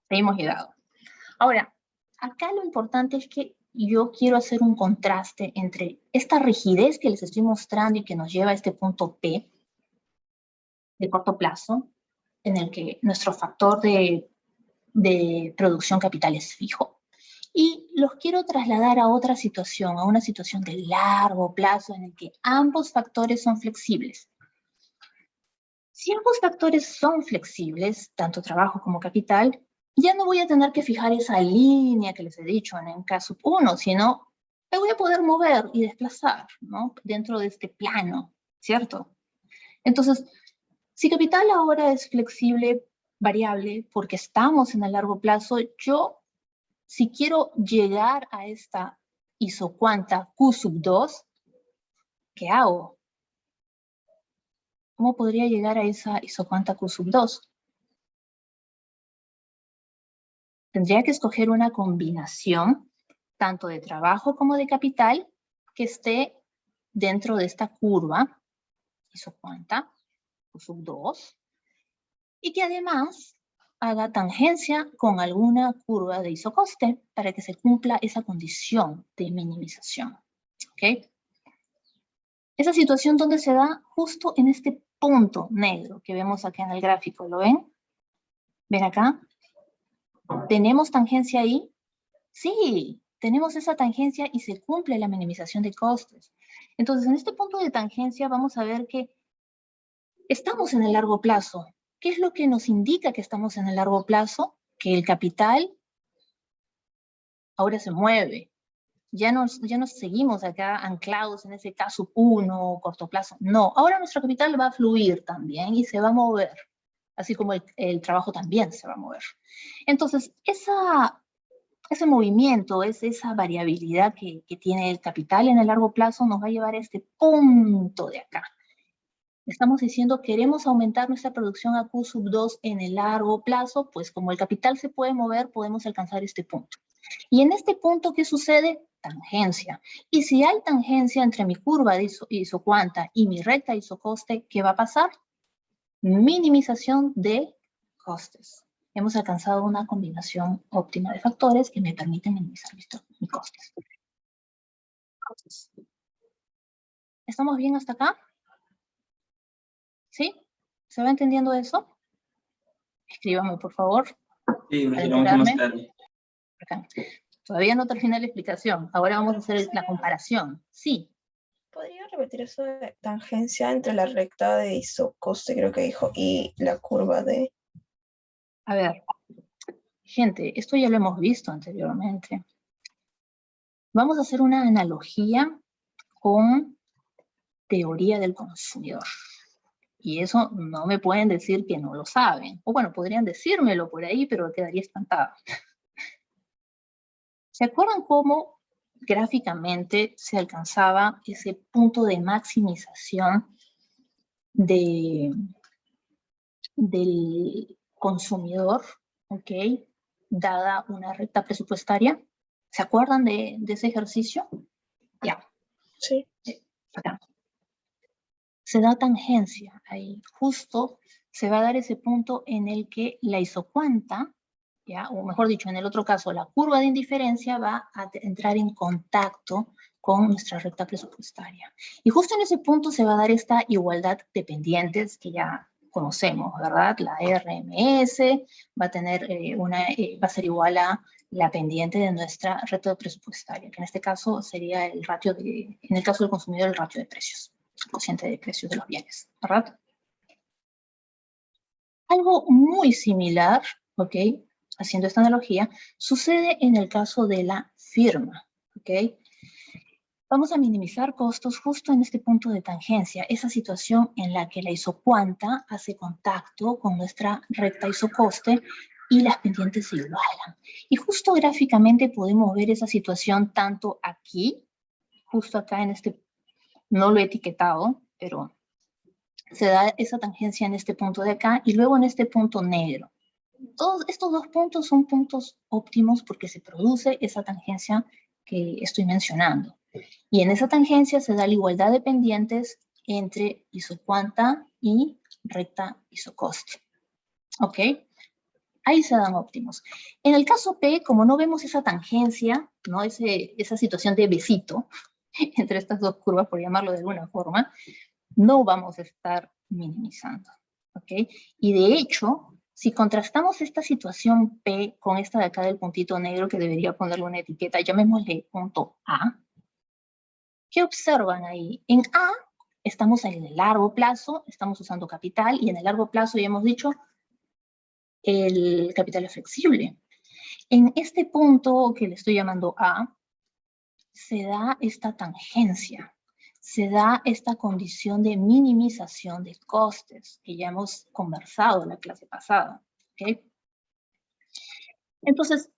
[SPEAKER 1] Hemos llegado. Ahora, acá lo importante es que yo quiero hacer un contraste entre esta rigidez que les estoy mostrando y que nos lleva a este punto P de corto plazo, en el que nuestro factor de producción capital es fijo, y los quiero trasladar a otra situación, a una situación de largo plazo en el que ambos factores son flexibles. Si ambos factores son flexibles, tanto trabajo como capital, ya no voy a tener que fijar esa línea que les he dicho en caso 1, sino me voy a poder mover y desplazar, ¿no? Dentro de este plano, ¿cierto? Entonces, si capital ahora es flexible, variable, porque estamos en el largo plazo, yo, si quiero llegar a esta isocuanta Q sub 2, ¿qué hago? ¿Cómo podría llegar a esa isocuanta Q sub 2? Tendría que escoger una combinación tanto de trabajo como de capital que esté dentro de esta curva, isocuanta, Q sub 2, y que además haga tangencia con alguna curva de isocoste para que se cumpla esa condición de minimización. ¿Ok? Esa situación donde se da justo en este punto negro que vemos acá en el gráfico, ¿lo ven? ¿Ven acá? ¿Tenemos tangencia ahí? Sí, tenemos esa tangencia y se cumple la minimización de costes. Entonces, en este punto de tangencia vamos a ver que estamos en el largo plazo. ¿Qué es lo que nos indica que estamos en el largo plazo? Que el capital ahora se mueve. Ya no seguimos acá anclados en ese caso 1 o corto plazo. No, ahora nuestro capital va a fluir también y se va a mover, así como el trabajo también se va a mover. Entonces, ese movimiento, esa variabilidad que tiene el capital en el largo plazo nos va a llevar a este punto de acá. Estamos diciendo, queremos aumentar nuestra producción a Q2 en el largo plazo, pues como el capital se puede mover, podemos alcanzar este punto. Y en este punto, ¿qué sucede? Tangencia. Y si hay tangencia entre mi curva de isocuanta y mi recta isocoste, ¿qué va a pasar? Minimización de costes. Hemos alcanzado una combinación óptima de factores que me permiten minimizar mis costes. ¿Estamos bien hasta acá? ¿Sí? ¿Se va entendiendo eso? Escríbame, por favor.
[SPEAKER 3] Sí, vamos más tarde.
[SPEAKER 1] Acá. Todavía no termina la explicación. Ahora vamos a hacer la comparación. Sí.
[SPEAKER 4] ¿Podría repetir eso de tangencia entre la recta de isocoste, creo que dijo, y la curva de...?
[SPEAKER 1] A ver, gente, esto ya lo hemos visto anteriormente. Vamos a hacer una analogía con teoría del consumidor. Y eso no me pueden decir que no lo saben. O bueno, podrían decírmelo por ahí, pero quedaría espantada. ¿Se acuerdan cómo gráficamente se alcanzaba ese punto de maximización del consumidor, ¿ok? Dada una recta presupuestaria? ¿Se acuerdan de ese ejercicio? Ya.
[SPEAKER 4] Sí.
[SPEAKER 1] Acá. Se da tangencia ahí. Justo se va a dar ese punto en el que la isocuanta, ¿ya? O mejor dicho, en el otro caso, la curva de indiferencia va a entrar en contacto con nuestra recta presupuestaria. Y justo en ese punto se va a dar esta igualdad de pendientes que ya conocemos, ¿verdad? La RMS va a tener va a ser igual a la pendiente de nuestra recta presupuestaria, que en este caso sería el ratio en el caso del consumidor, el ratio de precios, el cociente de precios de los bienes, ¿verdad? Algo muy similar, ¿ok? Haciendo esta analogía, sucede en el caso de la firma, ¿ok? Vamos a minimizar costos justo en este punto de tangencia, esa situación en la que la isocuanta hace contacto con nuestra recta isocoste y las pendientes se igualan. Y justo gráficamente podemos ver esa situación tanto aquí, justo acá en este, no lo he etiquetado, pero se da esa tangencia en este punto de acá y luego en este punto negro. Todos estos dos puntos son puntos óptimos porque se produce esa tangencia que estoy mencionando. Y en esa tangencia se da la igualdad de pendientes entre isocuanta y recta isocoste. ¿Ok? Ahí se dan óptimos. En el caso P, como no vemos esa tangencia, ¿no? Esa situación de besito entre estas dos curvas, por llamarlo de alguna forma, no vamos a estar minimizando. ¿Ok? Y de hecho, si contrastamos esta situación P con esta de acá del puntito negro, que debería ponerle una etiqueta, llamémosle punto A, ¿qué observan ahí? En A estamos en el largo plazo, estamos usando capital, y en el largo plazo ya hemos dicho, el capital es flexible. En este punto que le estoy llamando A, se da esta tangencia, se da esta condición de minimización de costes, que ya hemos conversado en la clase pasada. ¿Okay? Entonces,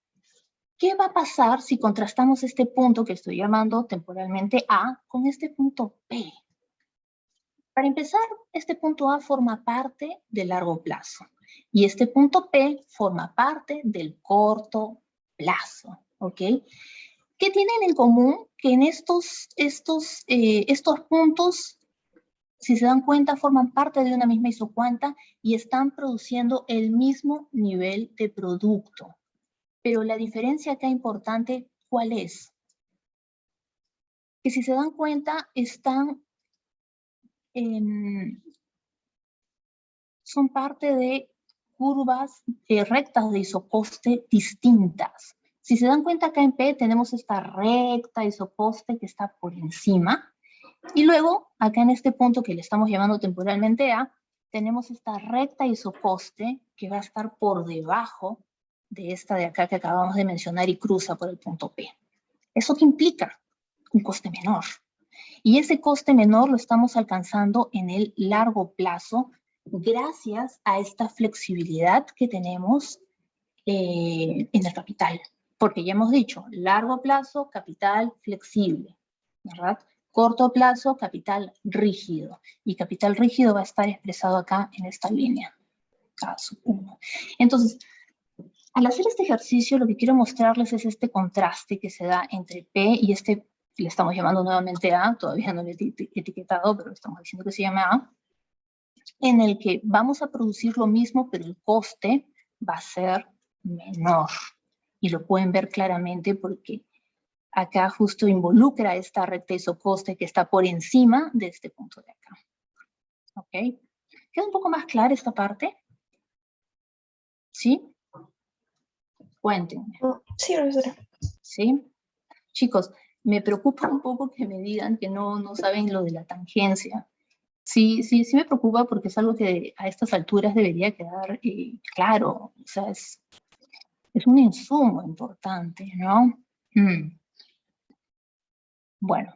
[SPEAKER 1] ¿qué va a pasar si contrastamos este punto que estoy llamando temporalmente A con este punto P? Para empezar, este punto A forma parte del largo plazo y este punto P forma parte del corto plazo, ¿ok? ¿Qué tienen en común? Que en estos puntos si se dan cuenta, forman parte de una misma isocuanta y están produciendo el mismo nivel de producto. Pero la diferencia acá importante, ¿cuál es? Que si se dan cuenta, son parte de curvas rectas de isoposte distintas. Si se dan cuenta, acá en P tenemos esta recta isoposte que está por encima. Y luego, acá en este punto que le estamos llamando temporalmente A, tenemos esta recta isoposte que va a estar por debajo de esta de acá que acabamos de mencionar y cruza por el punto P. ¿Eso qué implica? Un coste menor. Y ese coste menor lo estamos alcanzando en el largo plazo gracias a esta flexibilidad que tenemos en el capital. Porque ya hemos dicho, largo plazo, capital flexible, ¿verdad? Corto plazo, capital rígido. Y capital rígido va a estar expresado acá en esta línea. Caso 1. Entonces, al hacer este ejercicio, lo que quiero mostrarles es este contraste que se da entre P y este, le estamos llamando nuevamente A, todavía no lo he etiquetado, pero estamos diciendo que se llama A, en el que vamos a producir lo mismo, pero el coste va a ser menor. Y lo pueden ver claramente porque acá justo involucra esta recta isoposte que está por encima de este punto de acá. ¿Ok? ¿Queda un poco más clara esta parte? ¿Sí? Cuéntenme.
[SPEAKER 4] Sí, profesora.
[SPEAKER 1] ¿Sí? Chicos, me preocupa un poco que me digan que no saben lo de la tangencia. Sí me preocupa porque es algo que a estas alturas debería quedar claro. O sea, es un insumo importante, ¿no? Bueno,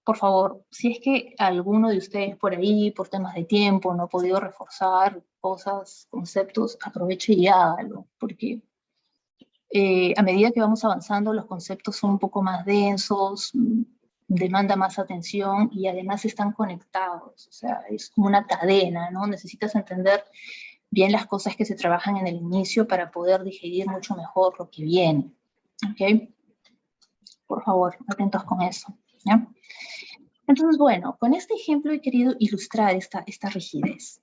[SPEAKER 1] por favor, si es que alguno de ustedes por ahí, por temas de tiempo, no ha podido reforzar cosas, conceptos, aproveche y hágalo, porque a medida que vamos avanzando, los conceptos son un poco más densos, demanda más atención y además están conectados. O sea, es como una cadena, ¿no? Necesitas entender bien las cosas que se trabajan en el inicio para poder digerir mucho mejor lo que viene. ¿Ok? Por favor, atentos con eso. ¿Ya? Entonces, bueno, con este ejemplo he querido ilustrar esta rigidez.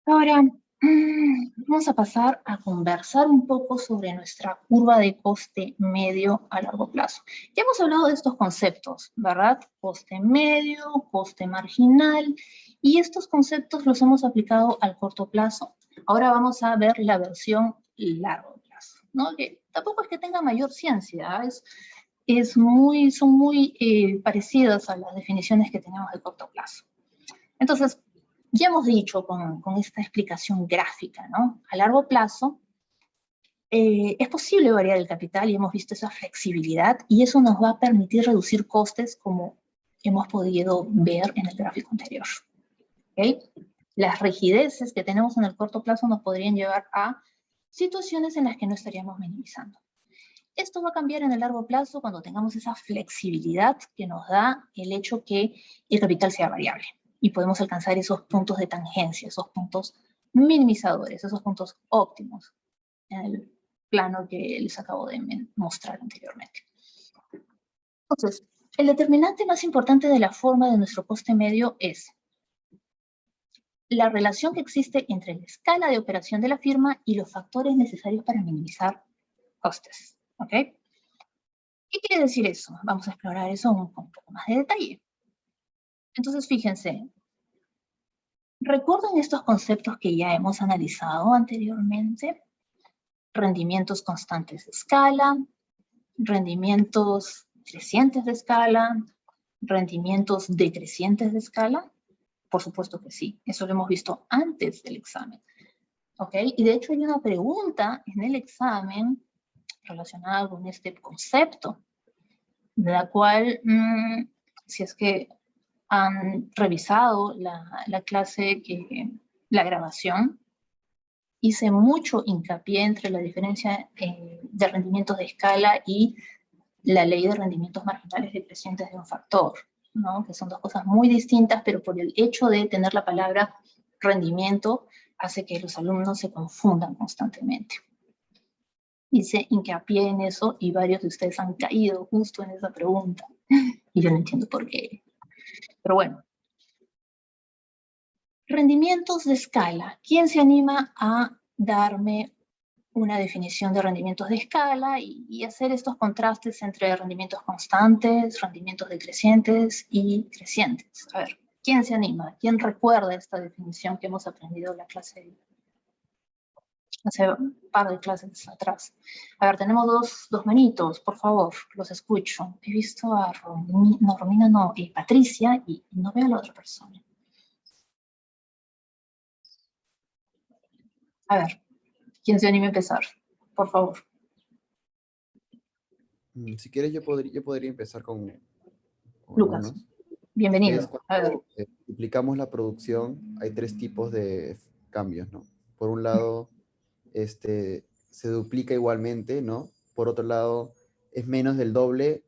[SPEAKER 1] Ahora, vamos a pasar a conversar un poco sobre nuestra curva de coste medio a largo plazo. Ya hemos hablado de estos conceptos, ¿verdad? Coste medio, coste marginal, y estos conceptos los hemos aplicado al corto plazo. Ahora vamos a ver la versión largo plazo, ¿no? Que tampoco es que tenga mayor ciencia, son muy parecidas a las definiciones que tenemos de corto plazo. Entonces, ya hemos dicho con esta explicación gráfica, ¿no? A largo plazo, es posible variar el capital y hemos visto esa flexibilidad y eso nos va a permitir reducir costes como hemos podido ver en el gráfico anterior. ¿Okay? Las rigideces que tenemos en el corto plazo nos podrían llevar a situaciones en las que no estaríamos minimizando. Esto va a cambiar en el largo plazo cuando tengamos esa flexibilidad que nos da el hecho que el capital sea variable y podemos alcanzar esos puntos de tangencia, esos puntos minimizadores, esos puntos óptimos en el plano que les acabo de mostrar anteriormente. Entonces, el determinante más importante de la forma de nuestro coste medio es la relación que existe entre la escala de operación de la firma y los factores necesarios para minimizar costes. ¿Ok? ¿Qué quiere decir eso? Vamos a explorar eso con un poco más de detalle. Entonces, fíjense, ¿recuerdan estos conceptos que ya hemos analizado anteriormente? Rendimientos constantes de escala, rendimientos crecientes de escala, rendimientos decrecientes de escala. Por supuesto que sí, eso lo hemos visto antes del examen. ¿Ok? Y de hecho hay una pregunta en el examen relacionada con este concepto, de la cual, si es que han revisado la clase, la grabación, hice mucho hincapié entre la diferencia de rendimientos de escala y la ley de rendimientos marginales decrecientes de un factor, ¿no? Que son dos cosas muy distintas, pero por el hecho de tener la palabra rendimiento hace que los alumnos se confundan constantemente. Hice hincapié en eso y varios de ustedes han caído justo en esa pregunta. Y yo no entiendo por qué. Pero bueno, Rendimientos de escala. ¿Quién se anima a darme una definición de rendimientos de escala y hacer estos contrastes entre rendimientos constantes, rendimientos decrecientes y crecientes? A ver, ¿quién se anima? ¿Quién recuerda esta definición que hemos aprendido en la clase hace un par de clases atrás? A ver, tenemos dos manitos, por favor, los escucho. He visto a Romina no, Patricia, y no veo a la otra persona. A ver, ¿quién se anima a empezar? Por favor.
[SPEAKER 5] Si quieres, yo podría empezar con
[SPEAKER 1] Lucas,
[SPEAKER 5] algunos.
[SPEAKER 1] bienvenido.
[SPEAKER 5] Es cuando duplicamos la producción, hay 3 tipos de cambios, ¿no? Por un lado, se duplica igualmente, ¿no? Por otro lado, es menos del doble,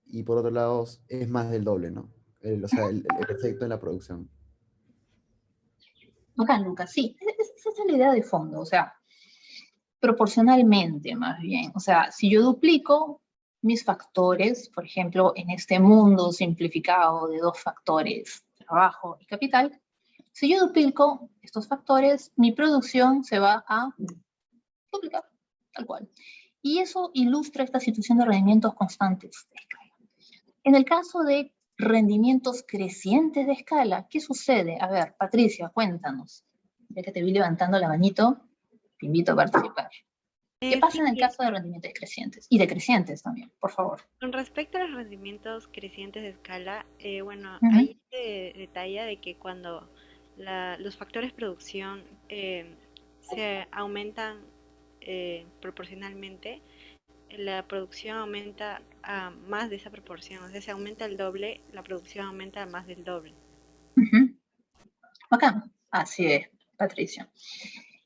[SPEAKER 5] y por otro lado, es más del doble, ¿no? O sea, el efecto en la producción.
[SPEAKER 1] Acá, Lucas, sí, esa es la idea de fondo, o sea, proporcionalmente más bien. O sea, si yo duplico mis factores, por ejemplo, en este mundo simplificado de 2 factores, trabajo y capital, si yo duplico estos factores, mi producción se va a duplicar, tal cual. Y eso ilustra esta situación de rendimientos constantes de escala. En el caso de rendimientos crecientes de escala, ¿qué sucede? A ver, Patricia, cuéntanos. Ya que te vi levantando la manito, te invito a participar. ¿Qué pasa en el caso de rendimientos crecientes? Y decrecientes también, por favor.
[SPEAKER 2] Con respecto a los rendimientos crecientes de escala, bueno,
[SPEAKER 1] Ujú.
[SPEAKER 2] ahí se detalla de que cuando los factores producción se aumentan proporcionalmente, la producción aumenta a más de esa proporción. O sea, se aumenta el doble, la producción aumenta a más del doble.
[SPEAKER 1] Ujú. Bacán. Así es, Patricia.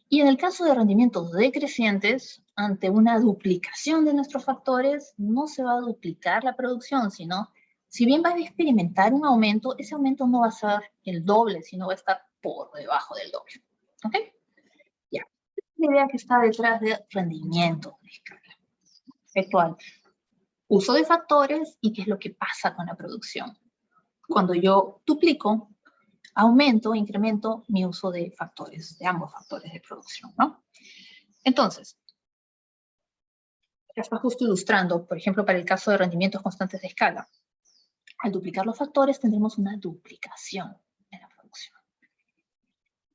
[SPEAKER 1] Y en el caso de rendimientos decrecientes, ante una duplicación de nuestros factores, no se va a duplicar la producción, sino, si bien va a experimentar un aumento, ese aumento no va a ser el doble, sino va a estar por debajo del doble. ¿Ok? Ya. La idea que está detrás de rendimiento de escala. Efectual. Uso de factores y qué es lo que pasa con la producción. Cuando yo duplico, aumento, incremento mi uso de factores, de ambos factores de producción, ¿no? Entonces, ya está justo ilustrando, por ejemplo, para el caso de rendimientos constantes de escala. Al duplicar los factores tendremos una duplicación en la producción.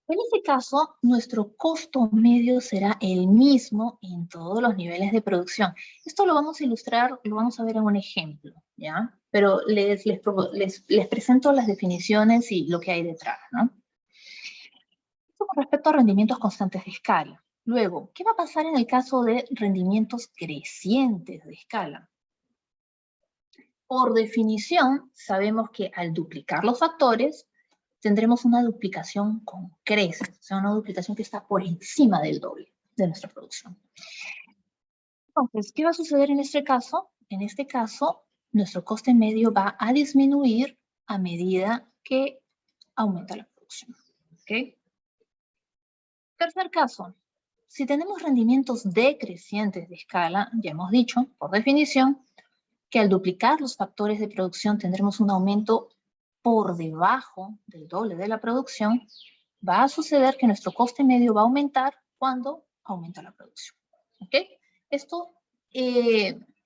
[SPEAKER 1] En este caso, nuestro costo medio será el mismo en todos los niveles de producción. Esto lo vamos a ilustrar, lo vamos a ver en un ejemplo, ¿ya? Pero les presento las definiciones y lo que hay detrás, ¿no? Esto con respecto a rendimientos constantes de escala. Luego, ¿qué va a pasar en el caso de rendimientos crecientes de escala? Por definición, sabemos que al duplicar los factores, tendremos una duplicación con creces, o sea, una duplicación que está por encima del doble de nuestra producción. Entonces, ¿qué va a suceder en este caso? En este caso, nuestro coste medio va a disminuir a medida que aumenta la producción. ¿Ok? Tercer caso, si tenemos rendimientos decrecientes de escala, ya hemos dicho, por definición, que al duplicar los factores de producción tendremos un aumento por debajo del doble de la producción, va a suceder que nuestro coste medio va a aumentar cuando aumenta la producción. ¿Ok? Esto,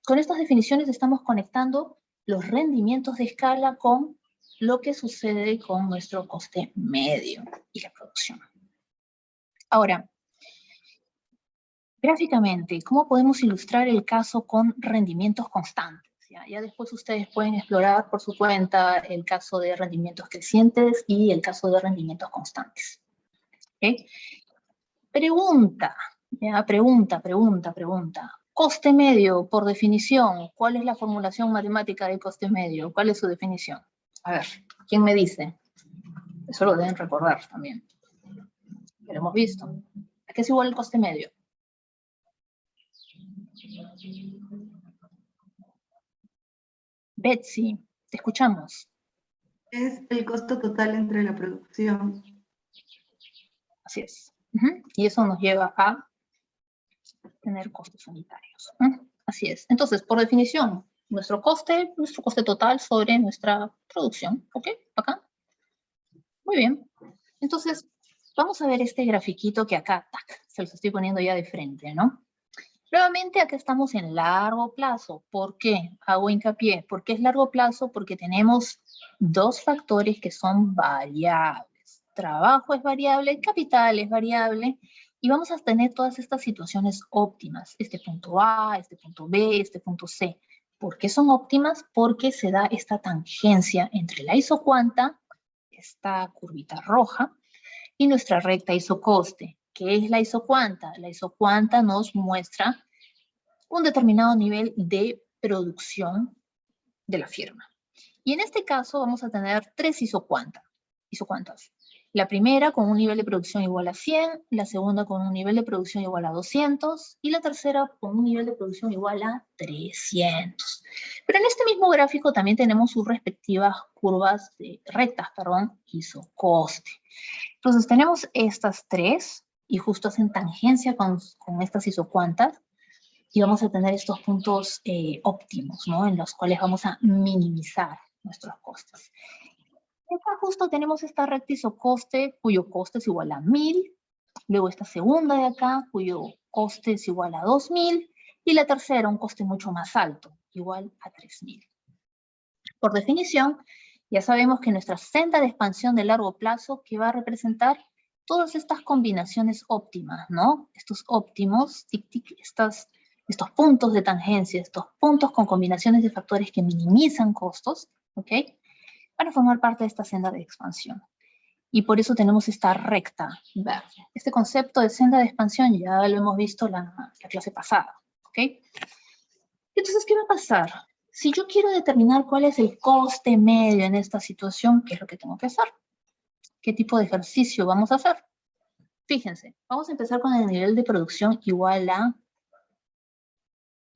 [SPEAKER 1] con estas definiciones estamos conectando los rendimientos de escala con lo que sucede con nuestro coste medio y la producción. Ahora, gráficamente, ¿cómo podemos ilustrar el caso con rendimientos constantes? Ya después ustedes pueden explorar por su cuenta el caso de rendimientos crecientes y el caso de rendimientos constantes. ¿Okay? Pregunta. Coste medio, por definición. ¿Cuál es la formulación matemática del coste medio? ¿Cuál es su definición? A ver, ¿quién me dice? Eso lo deben recordar también. Lo hemos visto. ¿A qué es igual el coste medio? Betsy, te escuchamos.
[SPEAKER 6] Es el costo total entre la producción.
[SPEAKER 1] Así es. Y eso nos lleva a tener costos unitarios. Así es. Entonces, por definición, nuestro coste total sobre nuestra producción. ¿Ok? Acá. Muy bien. Entonces, vamos a ver este grafiquito que acá, tac, se los estoy poniendo ya de frente, ¿no? Nuevamente, acá estamos en largo plazo. ¿Por qué? Hago hincapié. ¿Por qué es largo plazo? Porque tenemos dos factores que son variables. Trabajo es variable, capital es variable, y vamos a tener todas estas situaciones óptimas. Este punto A, este punto B, este punto C. ¿Por qué son óptimas? Porque se da esta tangencia entre la isocuanta, esta curvita roja, y nuestra recta isocoste. ¿Qué es la isocuanta? La isocuanta nos muestra un determinado nivel de producción de la firma. Y en este caso vamos a tener tres isocuantas. La primera con un nivel de producción igual a 100, la segunda con un nivel de producción igual a 200 y la tercera con un nivel de producción igual a 300. Pero en este mismo gráfico también tenemos sus respectivas curvas rectas, isocoste. Entonces tenemos estas tres y justo hacen tangencia con estas isocuantas y vamos a tener estos puntos óptimos, ¿no? En los cuales vamos a minimizar nuestros costes. Y acá justo tenemos esta recta isocoste cuyo coste es igual a 1000, luego esta segunda de acá cuyo coste es igual a 2000 y la tercera un coste mucho más alto, igual a 3000. Por definición, ya sabemos que nuestra senda de expansión de largo plazo que va a representar todas estas combinaciones óptimas, ¿no? Estos óptimos, tic, tic, estos puntos de tangencia, estos puntos con combinaciones de factores que minimizan costos, ¿ok? Van a formar parte de esta senda de expansión. Y por eso tenemos esta recta verde. Este concepto de senda de expansión ya lo hemos visto la clase pasada, ¿ok? Entonces, ¿qué va a pasar? Si yo quiero determinar cuál es el coste medio en esta situación, ¿qué es lo que tengo que hacer? ¿Qué tipo de ejercicio vamos a hacer? Fíjense, vamos a empezar con el nivel de producción igual a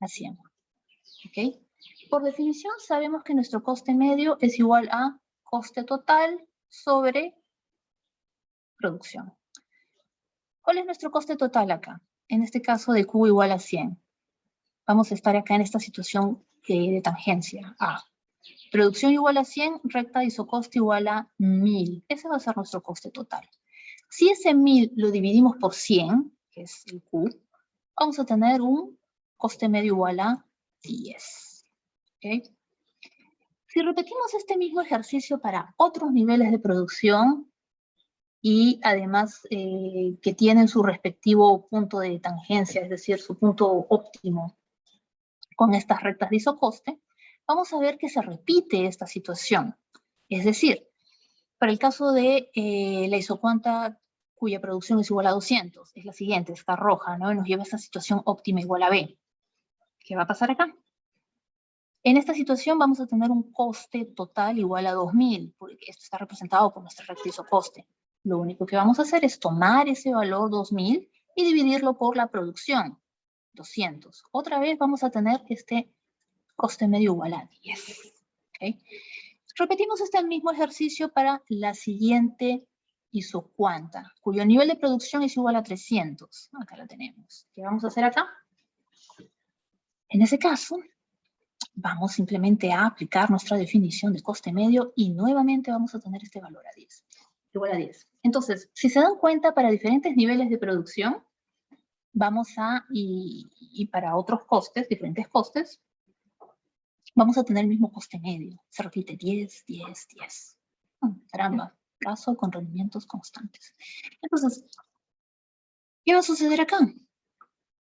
[SPEAKER 1] 100. ¿Ok? Por definición, sabemos que nuestro coste medio es igual a coste total sobre producción. ¿Cuál es nuestro coste total acá? En este caso de Q igual a 100. Vamos a estar acá en esta situación de tangencia A. Producción igual a 100, recta isocoste igual a 1000. Ese va a ser nuestro coste total. Si ese 1000 lo dividimos por 100, que es el Q, vamos a tener un coste medio igual a 10. ¿Okay? Si repetimos este mismo ejercicio para otros niveles de producción y además que tienen su respectivo punto de tangencia, es decir, su punto óptimo con estas rectas de isocoste, vamos a ver que se repite esta situación. Es decir, para el caso de la isocuanta cuya producción es igual a 200, es la siguiente, está roja, ¿no? Y nos lleva a esta situación óptima igual a B. ¿Qué va a pasar acá? En esta situación vamos a tener un coste total igual a 2000, porque esto está representado por nuestra recta isocoste. Lo único que vamos a hacer es tomar ese valor 2000 y dividirlo por la producción, 200. Otra vez vamos a tener este coste medio igual a 10. ¿Okay? Repetimos este mismo ejercicio para la siguiente isocuanta, cuyo nivel de producción es igual a 300. Acá la tenemos. ¿Qué vamos a hacer acá? En ese caso, vamos simplemente a aplicar nuestra definición de coste medio y nuevamente vamos a tener este valor a 10. Igual a 10. Entonces, si se dan cuenta, para diferentes niveles de producción, vamos a, y para otros costes, diferentes costes, vamos a tener el mismo coste medio. Se repite 10, 10, 10. Caramba, caso con rendimientos constantes. Entonces, ¿qué va a suceder acá?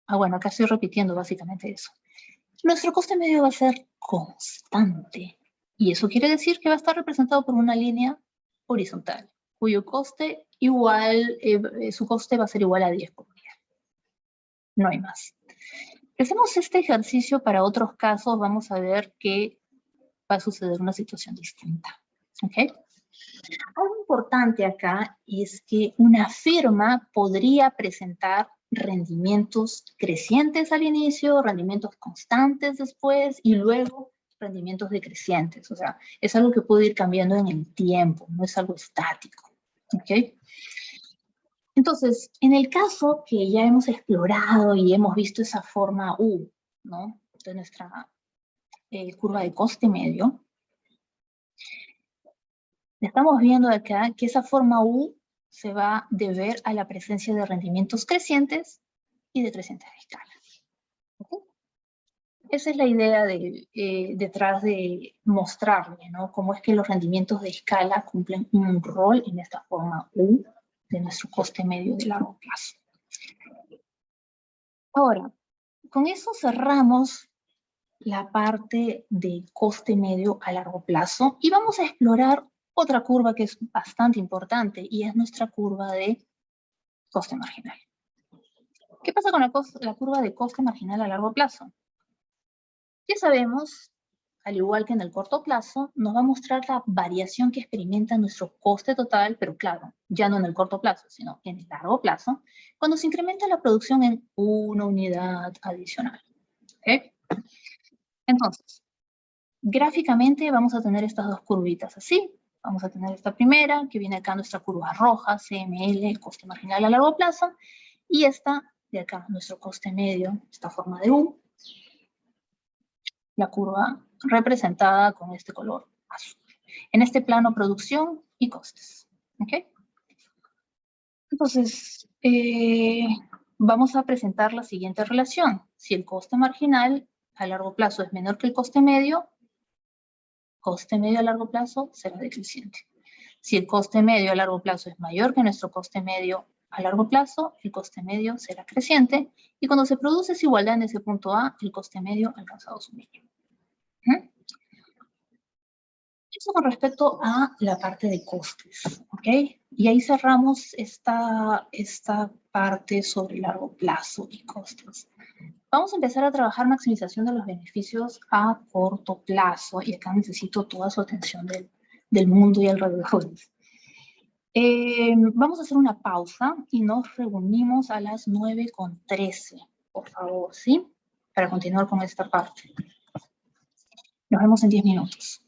[SPEAKER 1] Bueno, acá estoy repitiendo básicamente eso. Nuestro coste medio va a ser constante. Y eso quiere decir que va a estar representado por una línea horizontal, cuyo coste igual, su coste va a ser igual a 10 por día. No hay más. Si hacemos este ejercicio para otros casos, vamos a ver que va a suceder una situación distinta. ¿Ok? Algo importante acá es que una firma podría presentar rendimientos crecientes al inicio, rendimientos constantes después y luego rendimientos decrecientes. O sea, es algo que puede ir cambiando en el tiempo, no es algo estático. ¿Ok? Entonces, en el caso que ya hemos explorado y hemos visto esa forma U, ¿no? De nuestra curva de coste medio, estamos viendo acá que esa forma U se va a deber a la presencia de rendimientos crecientes y decrecientes de escala. ¿Ok? Esa es la idea detrás de mostrarle, ¿no? Cómo es que los rendimientos de escala cumplen un rol en esta forma U de nuestro coste medio de largo plazo. Ahora, con eso cerramos la parte de coste medio a largo plazo y vamos a explorar otra curva que es bastante importante y es nuestra curva de coste marginal. ¿Qué pasa con la curva de coste marginal a largo plazo? Ya sabemos, al igual que en el corto plazo, nos va a mostrar la variación que experimenta nuestro coste total, pero claro, ya no en el corto plazo, sino en el largo plazo, cuando se incrementa la producción en una unidad adicional. ¿Okay? Entonces, gráficamente vamos a tener estas dos curvitas así. Vamos a tener esta primera, que viene acá nuestra curva roja, CML, coste marginal a largo plazo, y esta de acá, nuestro coste medio, esta forma de U, la curva representada con este color azul. En este plano, producción y costes. ¿Okay? Entonces, vamos a presentar la siguiente relación. Si el coste marginal a largo plazo es menor que el coste medio a largo plazo será decreciente. Si el coste medio a largo plazo es mayor que nuestro coste medio a largo plazo, el coste medio será creciente. Y cuando se produce desigualdad en ese punto A, el coste medio ha alcanzado su mínimo. Eso con respecto a la parte de costes, ¿ok? Y ahí cerramos esta parte sobre largo plazo y costes. Vamos a empezar a trabajar maximización de los beneficios a corto plazo, y acá necesito toda su atención del mundo y alrededores. Vamos a hacer una pausa y nos reunimos a las 9:13, por favor, ¿sí? Para continuar con esta parte. Nos vemos en 10 minutos.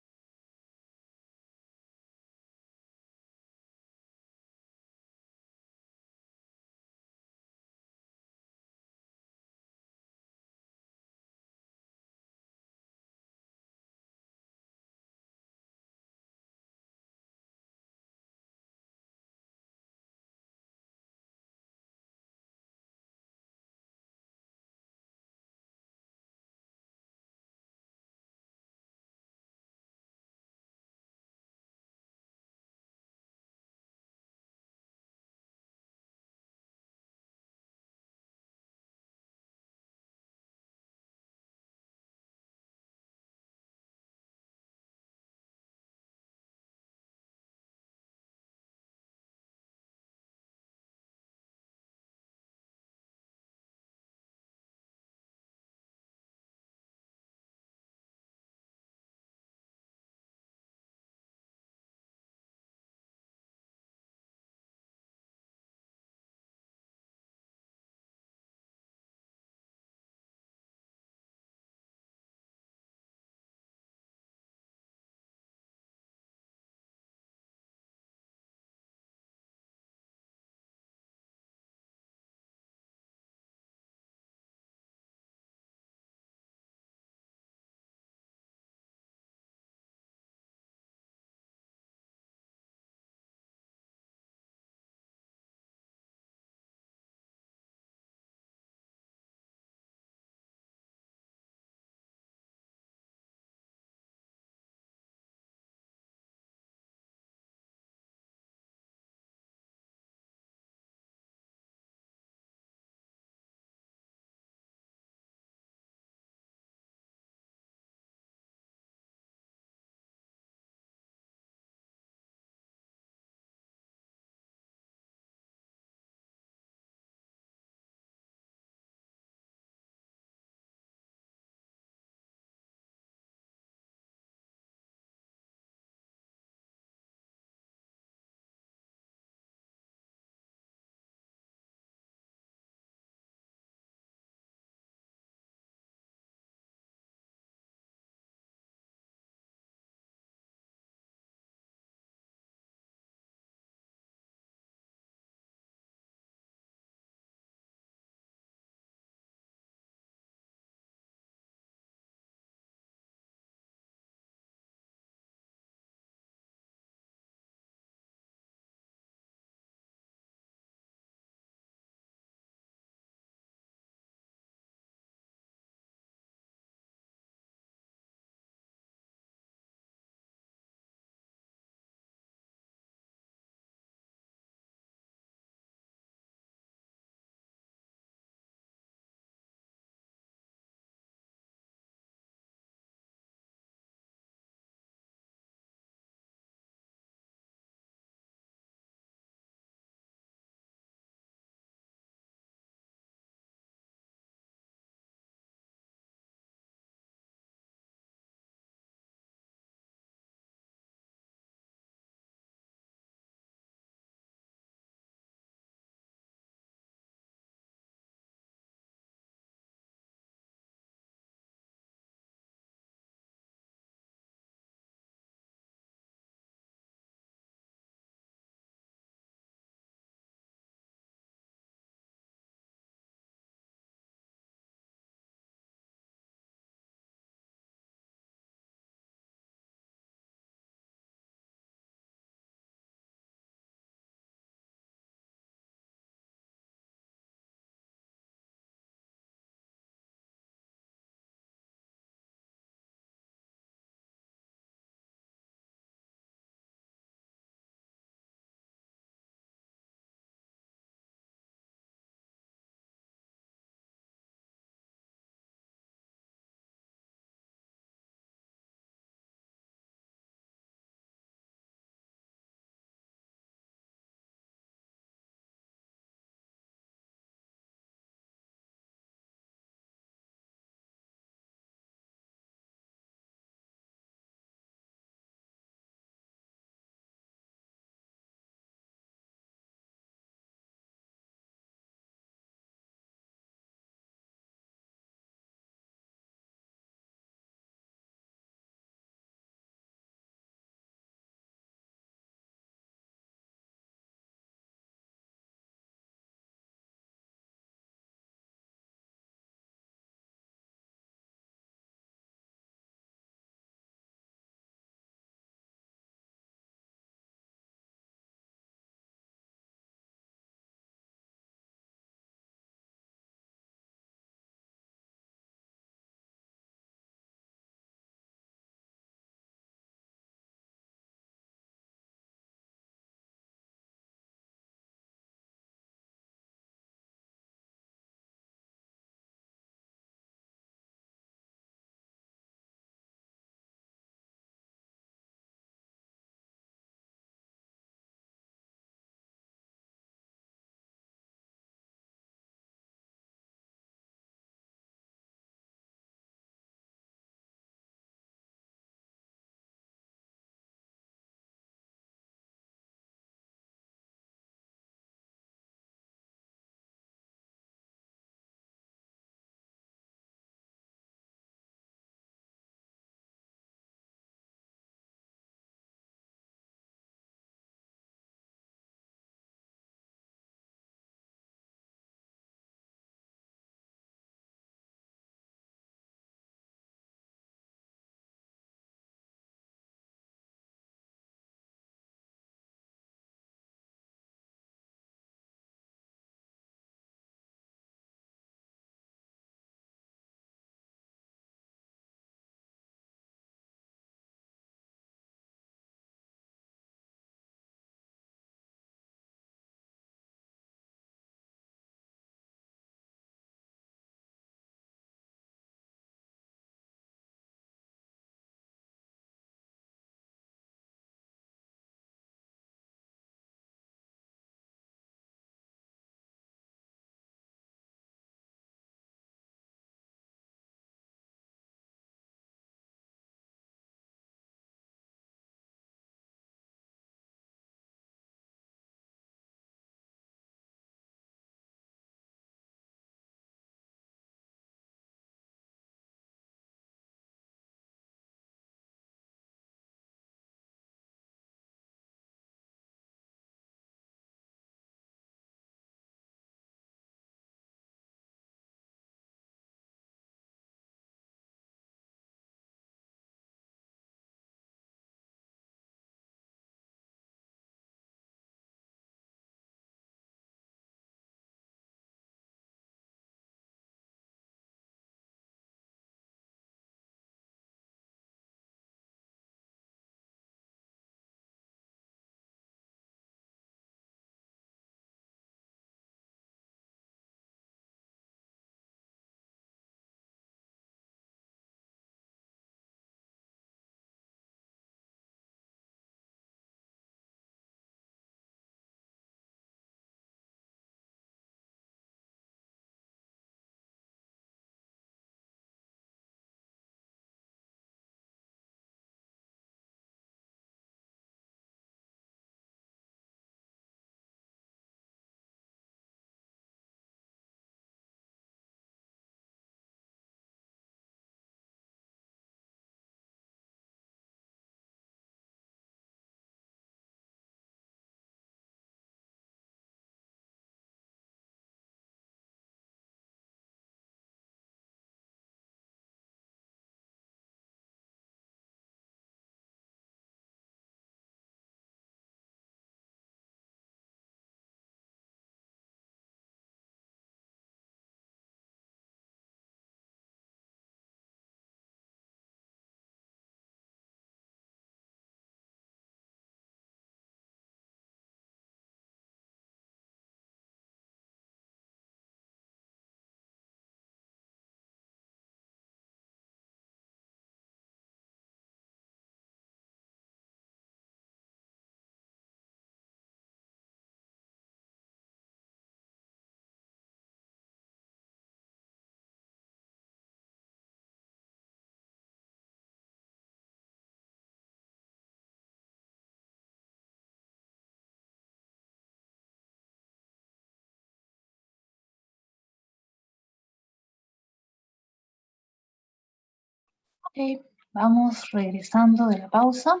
[SPEAKER 1] Vamos regresando de la pausa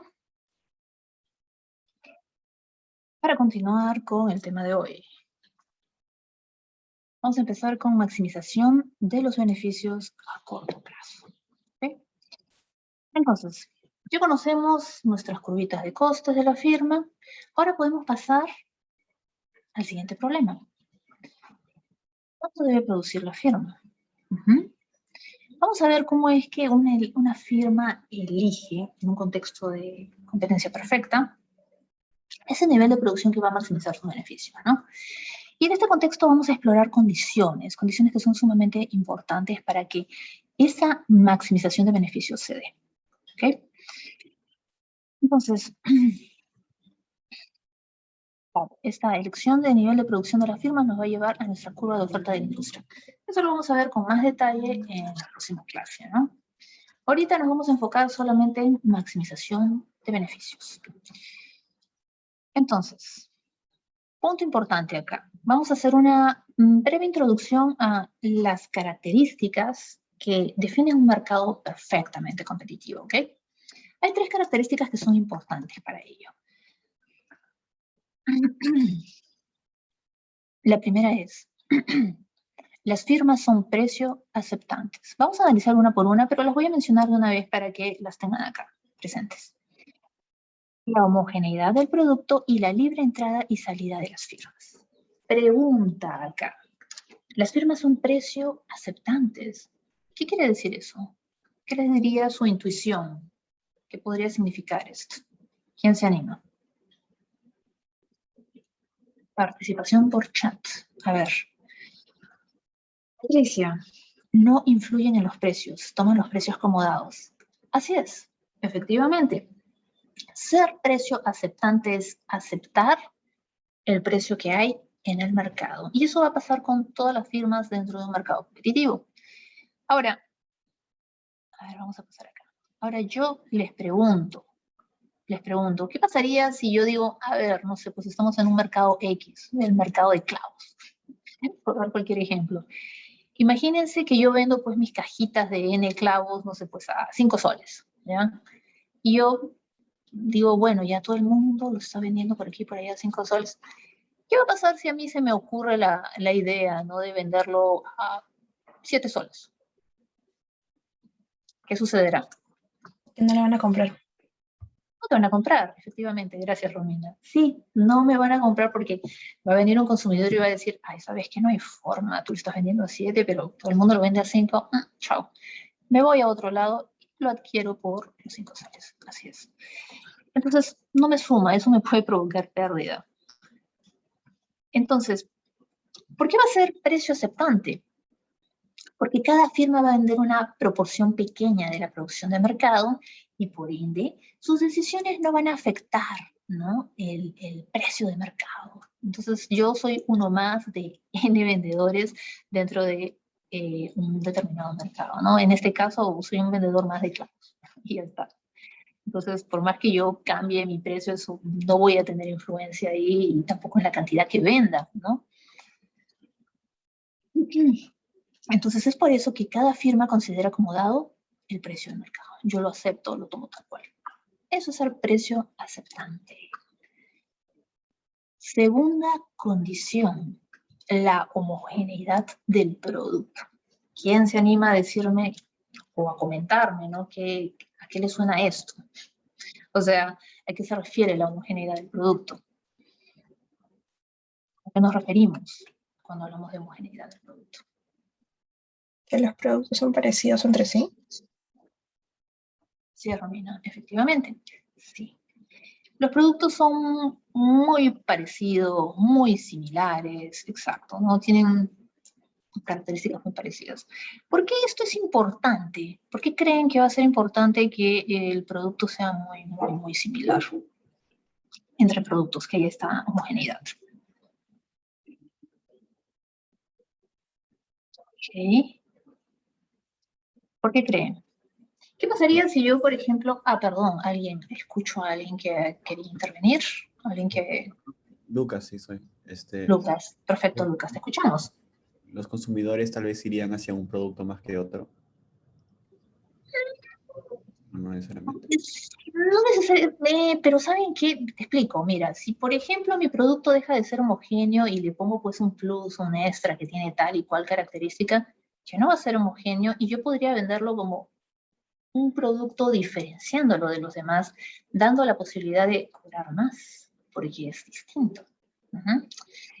[SPEAKER 1] para continuar con el tema de hoy. Vamos a empezar con maximización de los beneficios a corto plazo. ¿Okay? Entonces, ya conocemos nuestras curvitas de costes de la firma. Ahora podemos pasar al siguiente problema. ¿Cuánto debe producir la firma? Vamos a ver cómo es que una firma elige, en un contexto de competencia perfecta, ese nivel de producción que va a maximizar su beneficio, ¿no? Y en este contexto vamos a explorar condiciones que son sumamente importantes para que esa maximización de beneficios se dé. ¿Ok? Entonces, esta elección de nivel de producción de la firma nos va a llevar a nuestra curva de oferta de la industria. Eso lo vamos a ver con más detalle en la próxima clase, ¿no? Ahorita nos vamos a enfocar solamente en maximización de beneficios. Entonces, punto importante acá. Vamos a hacer una breve introducción a las características que definen un mercado perfectamente competitivo, ¿ok? Hay 3 características que son importantes para ello. La primera es, las firmas son precio aceptantes. Vamos a analizar una por una, pero las voy a mencionar de una vez para que las tengan acá presentes. La homogeneidad del producto y la libre entrada y salida de las firmas. Pregunta acá. Las firmas son precio aceptantes. ¿Qué quiere decir eso? ¿Qué les diría su intuición? ¿Qué podría significar esto? ¿Quién se anima? Participación por chat. A ver. Patricia, no influyen en los precios, toman los precios como dados. Así es, efectivamente. Ser precio aceptante es aceptar el precio que hay en el mercado. Y eso va a pasar con todas las firmas dentro de un mercado competitivo. Ahora, a ver, vamos a pasar acá. Ahora yo les pregunto, ¿qué pasaría si yo digo, a ver, no sé, pues estamos en un mercado X, el mercado de clavos, por dar cualquier ejemplo. Imagínense que yo vendo pues mis cajitas de N clavos, no sé, pues a 5 soles, ¿ya? Y yo digo, bueno, ya todo el mundo lo está vendiendo por aquí, por allá a 5 soles. ¿Qué va a pasar si a mí se me ocurre la idea, ¿no? De venderlo a 7 soles. ¿Qué sucederá?
[SPEAKER 4] Que no la van a comprar.
[SPEAKER 1] No te van a comprar, efectivamente. Gracias, Romina. Sí, no me van a comprar porque va a venir un consumidor y va a decir, ay, ¿sabes qué? No hay forma, tú lo estás vendiendo a 7, pero todo el mundo lo vende a 5. Chao. Me voy a otro lado y lo adquiero por los 5 soles. Así es. Entonces, no me suma, eso me puede provocar pérdida. Entonces, ¿por qué va a ser precio aceptante? Porque cada firma va a vender una proporción pequeña de la producción de mercado y por ende sus decisiones no van a afectar, ¿no? el precio de mercado. Entonces yo soy uno más de N vendedores dentro de un determinado mercado, ¿no? En este caso soy un vendedor más de clavos y ya está. Entonces, por más que yo cambie mi precio, eso no voy a tener influencia ahí y tampoco en la cantidad que venda, ¿no? Entonces es por eso que cada firma considera como dado el precio del mercado. Yo lo acepto, lo tomo tal cual. Eso es el precio aceptante. Segunda condición, la homogeneidad del producto. ¿Quién se anima a decirme o a comentarme, ¿no? ¿A qué le suena esto? O sea, ¿a qué se refiere la homogeneidad del producto? ¿A qué nos referimos cuando hablamos de homogeneidad del producto?
[SPEAKER 4] Que los productos son parecidos entre sí.
[SPEAKER 1] Sí, Romina, efectivamente, sí. Los productos son muy parecidos, muy similares, exacto, ¿no? Tienen características muy parecidas. ¿Por qué esto es importante? ¿Por qué creen que va a ser importante que el producto sea muy similar entre productos, que haya esta homogeneidad? Okay. ¿Por qué creen? ¿Qué pasaría si yo, por ejemplo, perdón, escucho a alguien que quería intervenir? Alguien que...
[SPEAKER 7] Lucas, sí soy.
[SPEAKER 1] Lucas, perfecto, Lucas, te escuchamos.
[SPEAKER 7] Los consumidores tal vez irían hacia un producto más que otro.
[SPEAKER 5] No necesariamente.
[SPEAKER 1] No necesariamente, pero ¿saben qué? Te explico, mira, si por ejemplo mi producto deja de ser homogéneo y le pongo pues un plus, un extra que tiene tal y cual característica, ya no va a ser homogéneo y yo podría venderlo como un producto diferenciándolo de los demás, dando la posibilidad de cobrar más, porque es distinto. Ujú.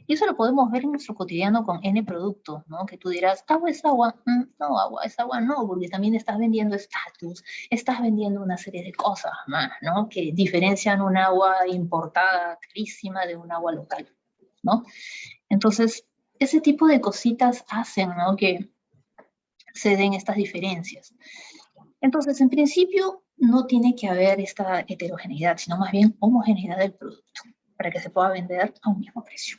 [SPEAKER 1] Y eso lo podemos ver en nuestro cotidiano con N productos, ¿no? Que tú dirás, agua es agua, no, agua es agua, no, porque también estás vendiendo estatus, estás vendiendo una serie de cosas más, ¿no? Que diferencian un agua importada carísima de un agua local, ¿no? Entonces, ese tipo de cositas hacen, ¿no? Que se den estas diferencias. Entonces, en principio, no tiene que haber esta heterogeneidad, sino más bien homogeneidad del producto, para que se pueda vender a un mismo precio.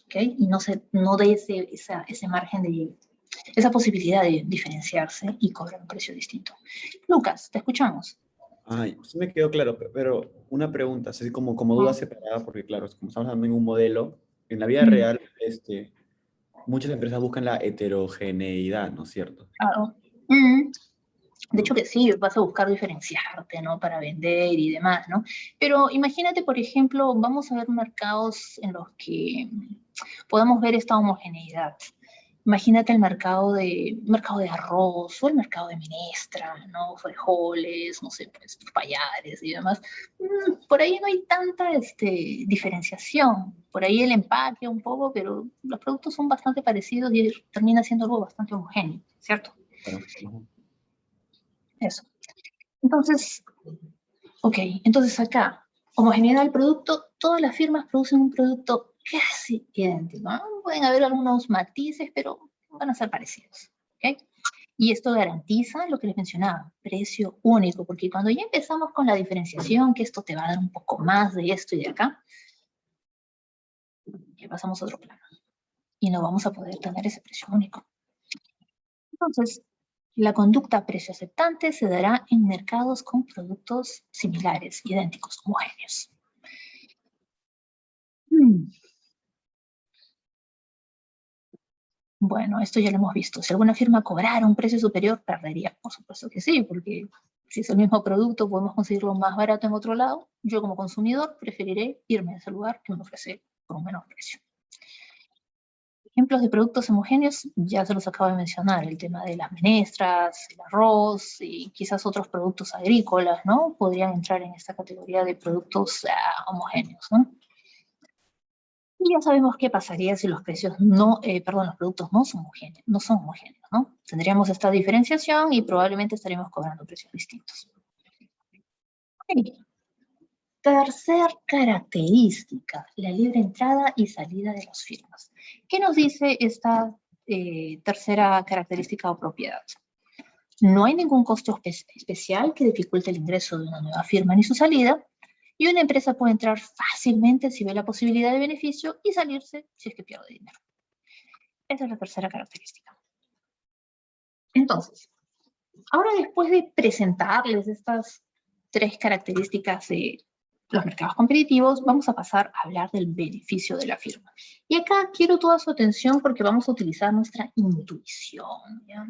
[SPEAKER 1] ¿Okay? Y no dé ese margen de, esa posibilidad de diferenciarse y cobrar un precio distinto. Lucas, te escuchamos.
[SPEAKER 5] Ay, sí me quedó claro, pero una pregunta, así como duda separada, porque claro, como estamos hablando en un modelo, en la vida real, muchas empresas buscan la heterogeneidad, ¿no es cierto?
[SPEAKER 1] Claro. De hecho que sí, vas a buscar diferenciarte, ¿no? Para vender y demás, ¿no? Pero imagínate, por ejemplo, vamos a ver mercados en los que podamos ver esta homogeneidad. Imagínate el mercado de arroz o el mercado de menestra, ¿no? Frijoles, no sé, pues payares y demás. Por ahí no hay tanta diferenciación. Por ahí el empaque un poco, pero los productos son bastante parecidos y termina siendo algo bastante homogéneo, ¿cierto?
[SPEAKER 5] Claro. Ujú.
[SPEAKER 1] Eso. Entonces, ok, entonces acá, homogeneidad del producto, todas las firmas producen un producto casi idéntico, ¿no? Pueden haber algunos matices, pero van a ser parecidos, ¿ok? Y esto garantiza lo que les mencionaba, precio único, porque cuando ya empezamos con la diferenciación, que esto te va a dar un poco más de esto y de acá, ya pasamos a otro plano y no vamos a poder tener ese precio único. Entonces, la conducta precio aceptante se dará en mercados con productos similares, idénticos, homogéneos. Bueno, esto ya lo hemos visto. Si alguna firma cobrara un precio superior, perdería. Por supuesto que sí, porque si es el mismo producto, podemos conseguirlo más barato en otro lado. Yo como consumidor preferiré irme a ese lugar que me ofrece por un menor precio. Ejemplos de productos homogéneos, ya se los acabo de mencionar, el tema de las menestras, el arroz y quizás otros productos agrícolas, ¿no? Podrían entrar en esta categoría de productos homogéneos, ¿no? Y ya sabemos qué pasaría si los precios los productos no son homogéneos, ¿no? Tendríamos esta diferenciación y probablemente estaríamos cobrando precios distintos. Okay. Tercer característica, la libre entrada y salida de las firmas. ¿Qué nos dice esta tercera característica o propiedad? No hay ningún costo especial que dificulte el ingreso de una nueva firma ni su salida, y una empresa puede entrar fácilmente si ve la posibilidad de beneficio y salirse si es que pierde dinero. Esa es la tercera característica. Entonces, ahora después de presentarles estas tres características de los mercados competitivos, vamos a pasar a hablar del beneficio de la firma. Y acá quiero toda su atención porque vamos a utilizar nuestra intuición, ¿ya?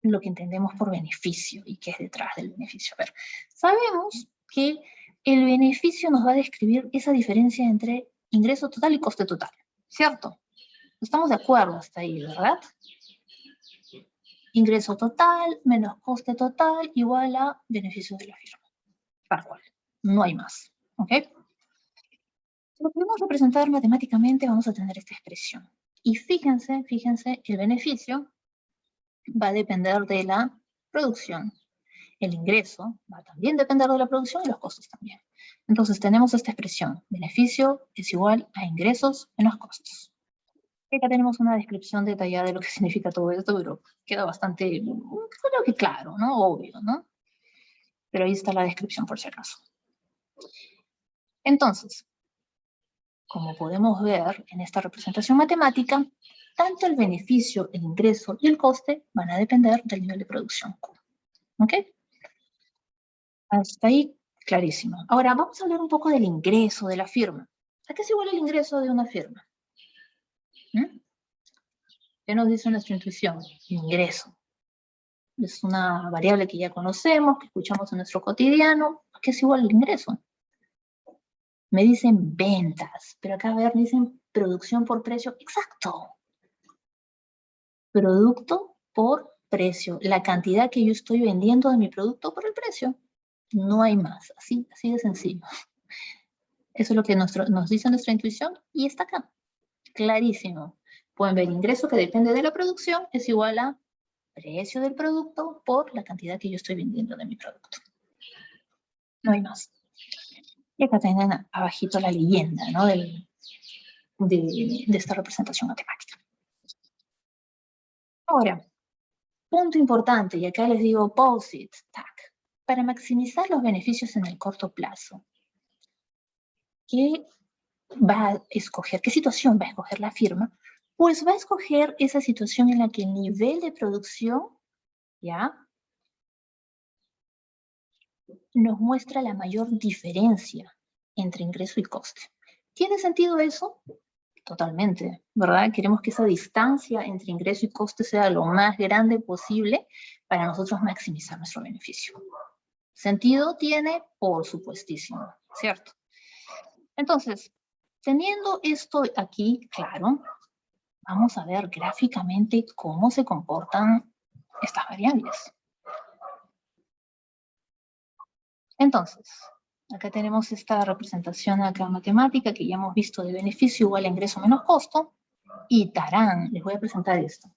[SPEAKER 1] Lo que entendemos por beneficio y qué es detrás del beneficio. A ver, sabemos que el beneficio nos va a describir esa diferencia entre ingreso total y coste total, ¿cierto? Estamos de acuerdo hasta ahí, ¿verdad? Ingreso total menos coste total igual a beneficio de la firma. Tal cual. No hay más. ¿Ok? Si lo podemos representar matemáticamente, vamos a tener esta expresión. Y fíjense, el beneficio va a depender de la producción. El ingreso va a también depender de la producción y los costos también. Entonces tenemos esta expresión. Beneficio es igual a ingresos menos costos. Acá tenemos una descripción detallada de lo que significa todo esto, pero queda bastante, creo que claro, ¿no? Obvio, ¿no? Pero ahí está la descripción por si acaso. Entonces, como podemos ver en esta representación matemática, tanto el beneficio, el ingreso y el coste van a depender del nivel de producción Q. ¿Ok? Hasta ahí, clarísimo. Ahora, vamos a hablar un poco del ingreso de la firma. ¿A qué es igual el ingreso de una firma? ¿Qué nos dice nuestra intuición? Ingreso. es una variable que ya conocemos, que escuchamos en nuestro cotidiano, que es igual al ingreso. Me dicen ventas, pero acá a ver, dicen producción por precio. Exacto. Producto por precio, la cantidad que yo estoy vendiendo de mi producto por el precio. No hay más, así de sencillo. Eso es lo que nos dice nuestra intuición y está acá, clarísimo. Pueden ver ingreso que depende de la producción es igual a precio del producto por la cantidad que yo estoy vendiendo de mi producto. No hay más. Y acá tienen abajito la leyenda, ¿no? de esta representación matemática. Ahora, punto importante, y acá les digo post-it, tac, para maximizar los beneficios en el corto plazo. ¿Qué va a escoger? ¿Qué situación va a escoger la firma? Pues va a escoger esa situación en la que el nivel de producción, ¿ya?, nos muestra la mayor diferencia entre ingreso y coste. ¿Tiene sentido eso? Totalmente, ¿verdad? Queremos que esa distancia entre ingreso y coste sea lo más grande posible para nosotros maximizar nuestro beneficio. ¿Sentido tiene? Por supuestísimo, ¿cierto? Entonces, teniendo esto aquí claro, vamos a ver gráficamente cómo se comportan estas variables. Entonces, acá tenemos esta representación acá matemática que ya hemos visto de beneficio igual a ingreso menos costo. Y tarán, les voy a presentar esto.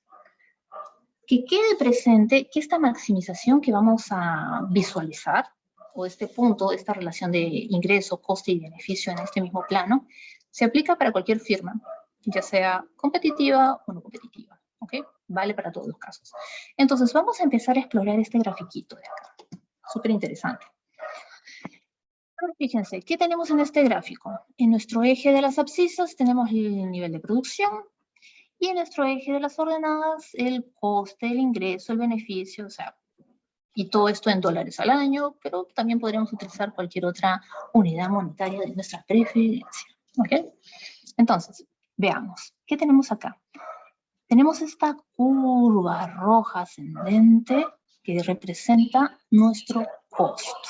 [SPEAKER 1] Que quede presente que esta maximización que vamos a visualizar, o este punto, esta relación de ingreso, coste y beneficio en este mismo plano, se aplica para cualquier firma, ya sea competitiva o no competitiva, ¿ok? Vale para todos los casos. Entonces, vamos a empezar a explorar este grafiquito de acá. Súper interesante. Fíjense, ¿qué tenemos en este gráfico? En nuestro eje de las abscisas tenemos el nivel de producción y en nuestro eje de las ordenadas el coste, el ingreso, el beneficio, o sea, y todo esto en dólares al año, pero también podríamos utilizar cualquier otra unidad monetaria de nuestra preferencia, ¿ok? Entonces, veamos, ¿qué tenemos acá? Tenemos esta curva roja ascendente que representa nuestro costo.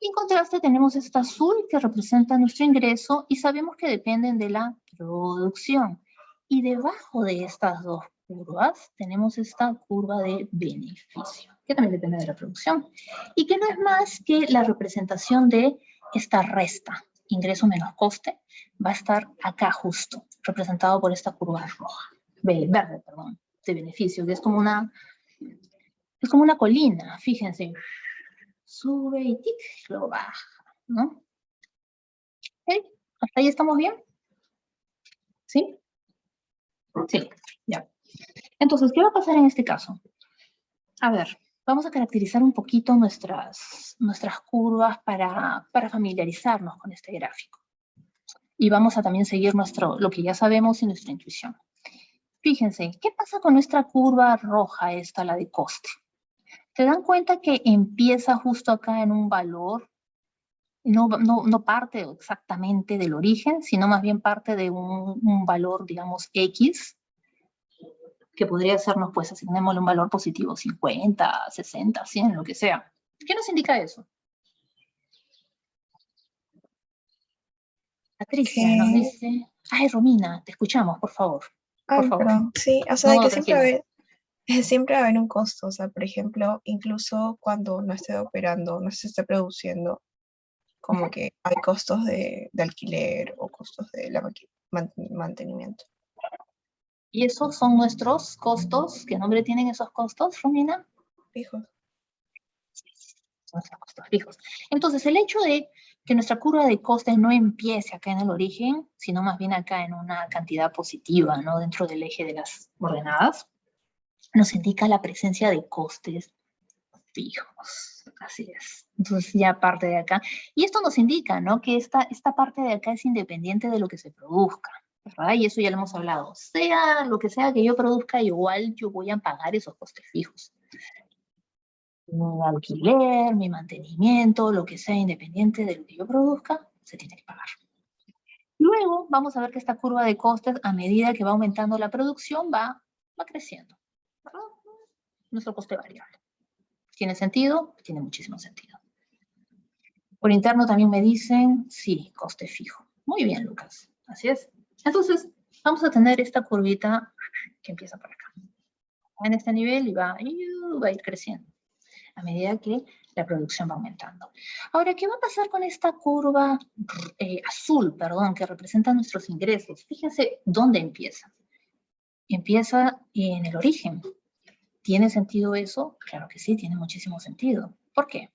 [SPEAKER 1] En contraste tenemos esta azul que representa nuestro ingreso y sabemos que dependen de la producción. Y debajo de estas dos curvas tenemos esta curva de beneficio, que también depende de la producción. Y que no es más que la representación de esta resta, ingreso menos coste, va a estar acá justo, representado por esta curva roja, verde, perdón, de beneficio, que es como una colina, fíjense. Sube y tic, lo baja, ¿no? ¿Ok? ¿Hasta ahí estamos bien? ¿Sí? Sí, ya. Entonces, ¿qué va a pasar en este caso? A ver, vamos a caracterizar un poquito nuestras curvas para familiarizarnos con este gráfico. Y vamos a también seguir lo que ya sabemos y nuestra intuición. Fíjense, ¿qué pasa con nuestra curva roja esta, la de coste? ¿Se dan cuenta que empieza justo acá en un valor? No parte exactamente del origen, sino más bien parte de un valor, digamos, X, que podría sernos, pues, asignémosle un valor positivo 50, 60, 100, lo que sea. ¿Qué nos indica eso? Patricia nos dice... Ay, Romina, te escuchamos, por favor.
[SPEAKER 4] Ay, perdón. Sí, o sea,
[SPEAKER 1] No,
[SPEAKER 4] que
[SPEAKER 1] tranquila.
[SPEAKER 4] siempre va a haber un costo. O sea, por ejemplo, incluso cuando no esté operando, no se esté produciendo, como que hay costos de alquiler o costos de mantenimiento.
[SPEAKER 1] ¿Y esos son nuestros costos? ¿Qué nombre tienen esos costos, Romina?
[SPEAKER 4] Fijos.
[SPEAKER 1] Son nuestros costos fijos. Entonces, el hecho de que nuestra curva de costes no empiece acá en el origen, sino más bien acá en una cantidad positiva, ¿no? Dentro del eje de las ordenadas, nos indica la presencia de costes fijos. Así es. Entonces ya parte de acá. Y esto nos indica, ¿no? Que esta parte de acá es independiente de lo que se produzca, ¿verdad? Y eso ya lo hemos hablado. Sea lo que sea que yo produzca, igual yo voy a pagar esos costes fijos. Mi alquiler, mi mantenimiento, lo que sea independiente de lo que yo produzca, se tiene que pagar. Luego vamos a ver que esta curva de costes, a medida que va aumentando la producción, va creciendo, ¿verdad? nuestro coste variable. ¿Tiene sentido? Tiene muchísimo sentido. Por interno también me dicen, sí, coste fijo. Muy bien, Lucas. Así es. Entonces, vamos a tener esta curvita que empieza por acá. En este nivel y va a ir creciendo a medida que la producción va aumentando. Ahora, ¿qué va a pasar con esta curva azul, perdón, que representa nuestros ingresos? Fíjense dónde empieza. Empieza en el origen. ¿Tiene sentido eso? Claro que sí, tiene muchísimo sentido. ¿Por qué?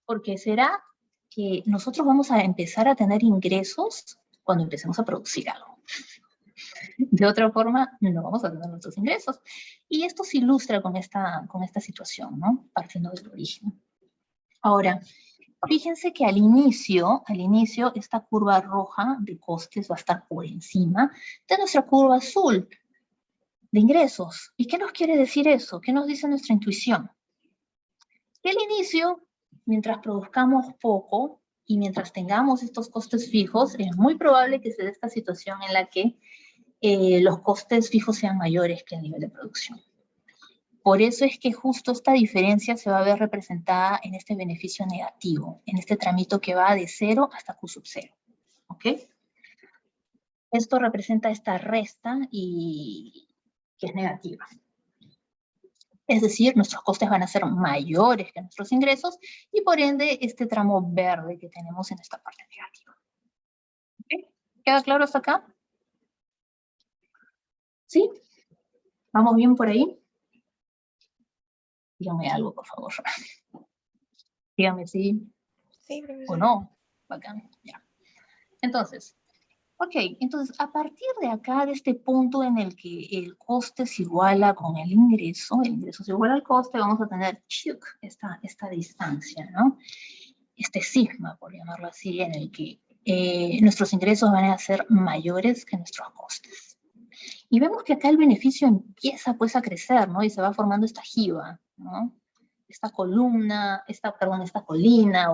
[SPEAKER 1] Porque será que nosotros vamos a empezar a tener ingresos cuando empecemos a producir algo. De otra forma, no vamos a tener nuestros ingresos. Y esto se ilustra con esta situación, ¿no? Partiendo del origen. Ahora, fíjense que al inicio, esta curva roja de costes va a estar por encima de nuestra curva azul de ingresos. ¿Y qué nos quiere decir eso? ¿Qué nos dice nuestra intuición? Que al inicio, mientras produzcamos poco y mientras tengamos estos costes fijos, es muy probable que se dé esta situación en la que los costes fijos sean mayores que el nivel de producción. Por eso es que justo esta diferencia se va a ver representada en este beneficio negativo, en este tramito que va de 0 hasta Q sub 0. ¿Ok? Esto representa esta resta y que es negativa. Es decir, nuestros costes van a ser mayores que nuestros ingresos y por ende este tramo verde que tenemos en esta parte negativa. ¿Okay? ¿Queda claro hasta acá? ¿Sí? ¿Vamos bien por ahí? Dígame algo, por favor. Dígame sí
[SPEAKER 4] Sí,
[SPEAKER 1] o
[SPEAKER 4] profesor.
[SPEAKER 1] no. Bacán, ya. Entonces, entonces a partir de acá, de este punto en el que el coste se iguala con el ingreso se iguala al coste, vamos a tener esta distancia, ¿no? Este sigma, por llamarlo así, en el que nuestros ingresos van a ser mayores que nuestros costes. Y vemos que acá el beneficio empieza pues a crecer, ¿no? Y se va formando esta jiba, ¿no? Esta colina,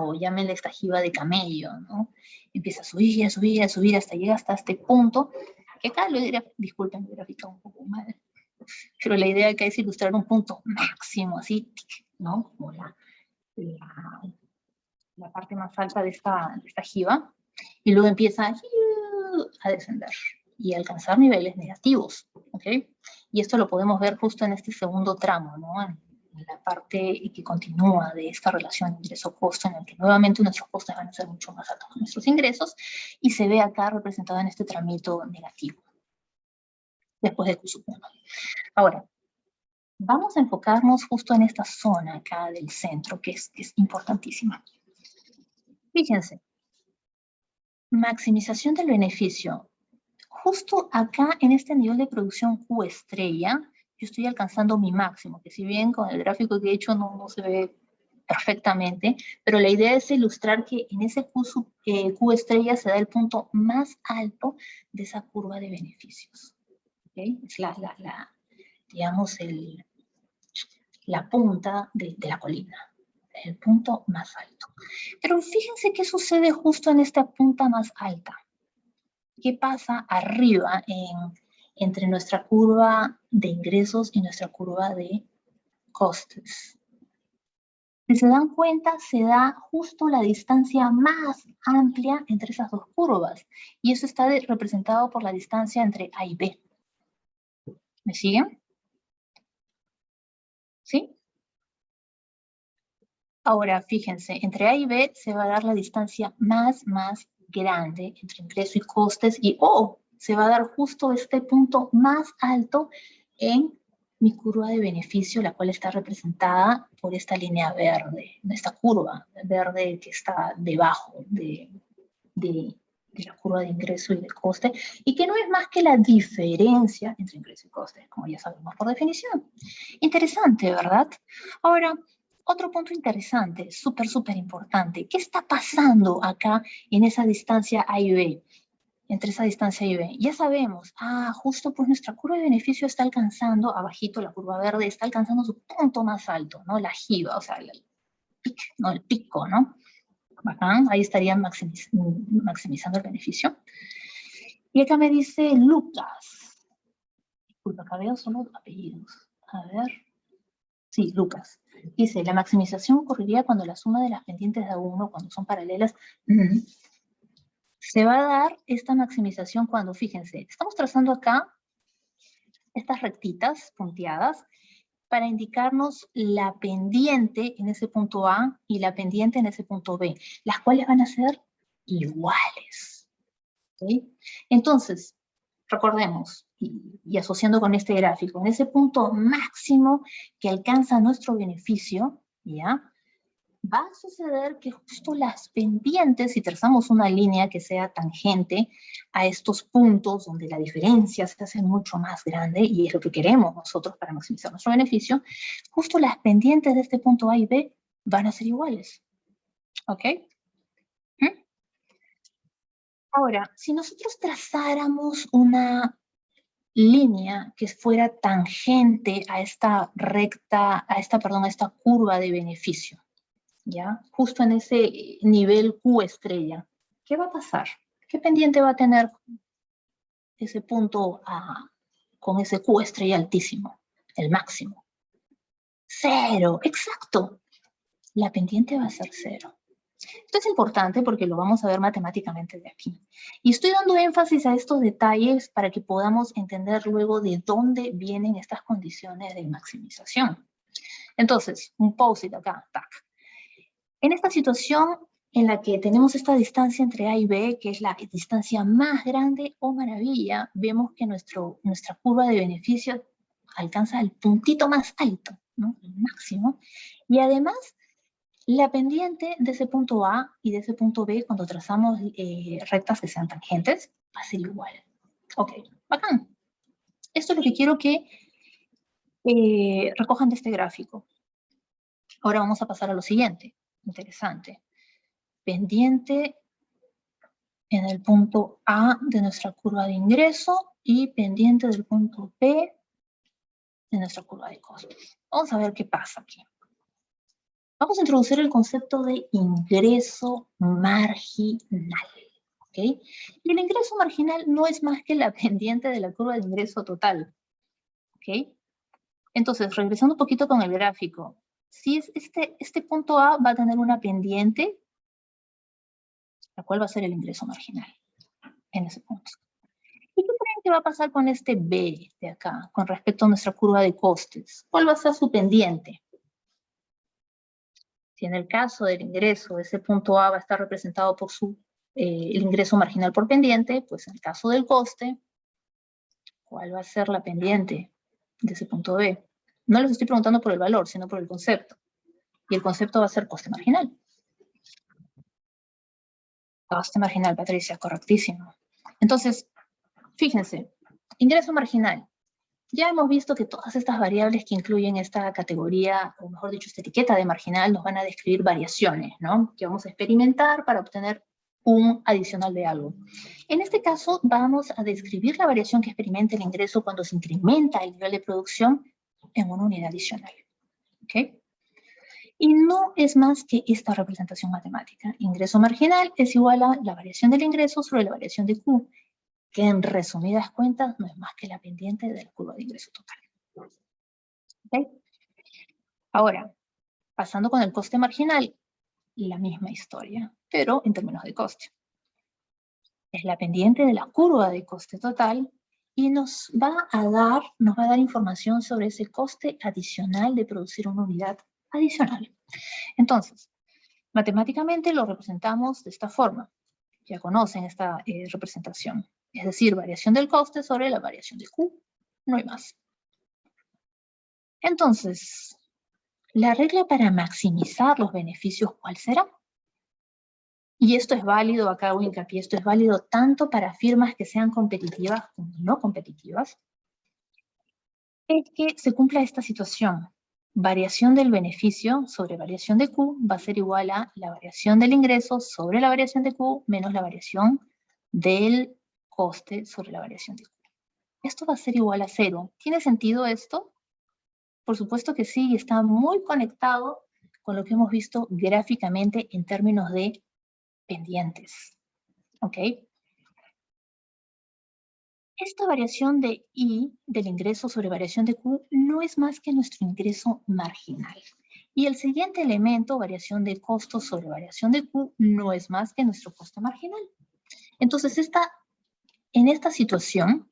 [SPEAKER 1] o llámenle esta jiba de camello, ¿no? Empieza a subir, a subir, a subir, hasta llega hasta este punto, que acá lo diría, disculpen, lo he graficado un poco mal, pero la idea acá es ilustrar un punto máximo, así, ¿no? Como la parte más alta de esta jiba, y luego empieza a descender y alcanzar niveles negativos, ¿ok? Y esto lo podemos ver justo en este segundo tramo, ¿no? En la parte que continúa de esta relación ingreso-costo, en el que nuevamente nuestros costes van a ser mucho más altos que nuestros ingresos, y se ve acá representado en este tramito negativo, después de Q sub 1. Ahora, vamos a enfocarnos justo en esta zona acá del centro, que es importantísima. Fíjense, maximización del beneficio. Justo acá en este nivel de producción Q estrella, yo estoy alcanzando mi máximo, que si bien con el gráfico que he hecho no se ve perfectamente, pero la idea es ilustrar que en ese Q estrella se da el punto más alto de esa curva de beneficios. ¿Okay? Es digamos, la punta de la colina, el punto más alto. Pero fíjense qué sucede justo en esta punta más alta. ¿Qué pasa arriba entre nuestra curva de ingresos y nuestra curva de costes? Si se dan cuenta, se da justo la distancia más amplia entre esas dos curvas. Y eso está representado por la distancia entre A y B. ¿Me siguen? ¿Sí? Ahora, fíjense, entre A y B se va a dar la distancia más grande entre ingreso y costes y se va a dar justo este punto más alto en mi curva de beneficio, la cual está representada por esta línea verde, esta curva verde que está debajo de la curva de ingreso y de coste, y que no es más que la diferencia entre ingreso y coste, como ya sabemos por definición. Interesante, ¿verdad? Ahora, otro punto interesante, súper importante. ¿Qué está pasando acá en esa distancia A y B? Entre esa distancia A y B. Ya sabemos, justo pues nuestra curva de beneficio está alcanzando, abajito la curva verde, está alcanzando su punto más alto, ¿no? La jiba, o sea, el pico, ¿no? Bacán, ahí estarían maximizando el beneficio. Y acá me dice Lucas, Disculpa, acá veo solo apellidos. A ver. Sí, Lucas. Dice, la maximización ocurriría cuando la suma de las pendientes da 1, cuando son paralelas. Se va a dar esta maximización cuando, fíjense, estamos trazando acá estas rectitas punteadas para indicarnos la pendiente en ese punto A y la pendiente en ese punto B, las cuales van a ser iguales. ¿Sí? Entonces, recordemos, y asociando con este gráfico, en ese punto máximo que alcanza nuestro beneficio, ¿ya? Va a suceder que justo las pendientes, si trazamos una línea que sea tangente a estos puntos donde la diferencia se hace mucho más grande, y es lo que queremos nosotros para maximizar nuestro beneficio, justo las pendientes de este punto A y B van a ser iguales. ¿Ok? Ahora, si nosotros trazáramos una línea que fuera tangente a esta recta, a esta curva de beneficio, ¿ya? Justo en ese nivel Q estrella, ¿qué va a pasar? ¿Qué pendiente va a tener ese punto A con ese Q estrella altísimo, el máximo? 0, exacto. La pendiente va a ser 0. Esto es importante porque lo vamos a ver matemáticamente de aquí. Y estoy dando énfasis a estos detalles para que podamos entender luego de dónde vienen estas condiciones de maximización. Entonces, un post-it acá, tac. En esta situación en la que tenemos esta distancia entre A y B, que es la distancia más grande, oh maravilla, vemos que nuestra curva de beneficio alcanza el puntito más alto, ¿no? El máximo. Y además, la pendiente de ese punto A y de ese punto B, cuando trazamos rectas que sean tangentes, va a ser igual. Ok, bacán. Esto es lo que quiero que recojan de este gráfico. Ahora vamos a pasar a lo siguiente. Interesante. Pendiente en el punto A de nuestra curva de ingreso y pendiente del punto B de nuestra curva de costos. Vamos a ver qué pasa aquí. Vamos a introducir el concepto de ingreso marginal. ¿Okay? Y el ingreso marginal no es más que la pendiente de la curva de ingreso total. ¿Okay? Entonces, regresando un poquito con el gráfico, si es este punto A va a tener una pendiente, la cual va a ser el ingreso marginal en ese punto. ¿Y qué creen que va a pasar con este B de acá, con respecto a nuestra curva de costes? ¿Cuál va a ser su pendiente? Si en el caso del ingreso, ese punto A va a estar representado por el ingreso marginal por pendiente, pues en el caso del coste, ¿cuál va a ser la pendiente de ese punto B? No les estoy preguntando por el valor, sino por el concepto. Y el concepto va a ser coste marginal. Coste marginal, Patricia, correctísimo. Entonces, fíjense, ingreso marginal. Ya hemos visto que todas estas variables que incluyen esta categoría, o mejor dicho, esta etiqueta de marginal, nos van a describir variaciones, ¿no? Que vamos a experimentar para obtener un adicional de algo. En este caso, vamos a describir la variación que experimenta el ingreso cuando se incrementa el nivel de producción en una unidad adicional. ¿Ok? Y no es más que esta representación matemática. Ingreso marginal es igual a la variación del ingreso sobre la variación de Q, que en resumidas cuentas no es más que la pendiente de la curva de ingreso total. ¿Okay? Ahora, pasando con el coste marginal, la misma historia, pero en términos de coste. Es la pendiente de la curva de coste total y nos va a dar información sobre ese coste adicional de producir una unidad adicional. Entonces, matemáticamente lo representamos de esta forma. Ya conocen esta representación. Es decir, variación del coste sobre la variación de Q. No hay más. Entonces, la regla para maximizar los beneficios, ¿cuál será? Y esto es válido, acá hago hincapié, esto es válido tanto para firmas que sean competitivas como no competitivas, es que se cumpla esta situación. Variación del beneficio sobre variación de Q va a ser igual a la variación del ingreso sobre la variación de Q menos la variación del coste sobre la variación de Q. Esto va a ser igual a 0. ¿Tiene sentido esto? Por supuesto que sí, y está muy conectado con lo que hemos visto gráficamente en términos de pendientes. ¿Ok? Esta variación de I, del ingreso sobre variación de Q, no es más que nuestro ingreso marginal. Y el siguiente elemento, variación de costo sobre variación de Q, no es más que nuestro costo marginal. Entonces, en esta situación,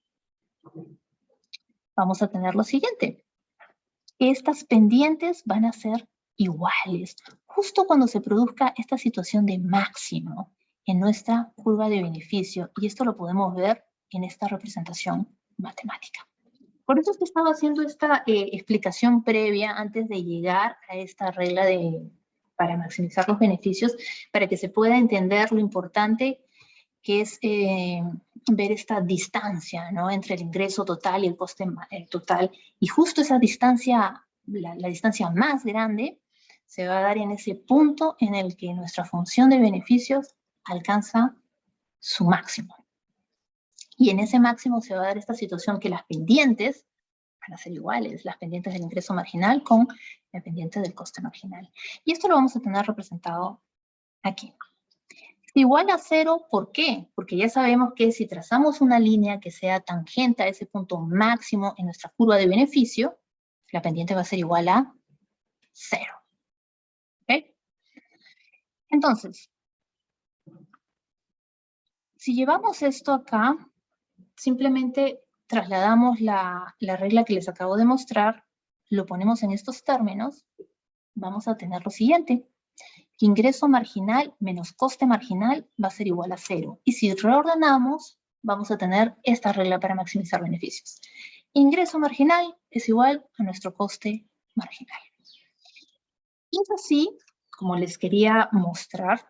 [SPEAKER 1] vamos a tener lo siguiente. Estas pendientes van a ser iguales, justo cuando se produzca esta situación de máximo en nuestra curva de beneficio. Y esto lo podemos ver en esta representación matemática. Por eso es que estaba haciendo esta explicación previa antes de llegar a esta regla para maximizar los beneficios, para que se pueda entender lo importante que es ver esta distancia, ¿no?, entre el ingreso total y el coste total. Y justo esa distancia, la distancia más grande, se va a dar en ese punto en el que nuestra función de beneficios alcanza su máximo. Y en ese máximo se va a dar esta situación que las pendientes van a ser iguales, las pendientes del ingreso marginal con la pendiente del coste marginal. Y esto lo vamos a tener representado aquí. Igual a 0, ¿por qué? Porque ya sabemos que si trazamos una línea que sea tangente a ese punto máximo en nuestra curva de beneficio, la pendiente va a ser igual a 0. ¿Ok? Entonces, si llevamos esto acá, simplemente trasladamos la regla que les acabo de mostrar, lo ponemos en estos términos, vamos a tener lo siguiente. Ingreso marginal menos coste marginal va a ser igual a 0. Y si reordenamos, vamos a tener esta regla para maximizar beneficios. Ingreso marginal es igual a nuestro coste marginal. Y es así, como les quería mostrar,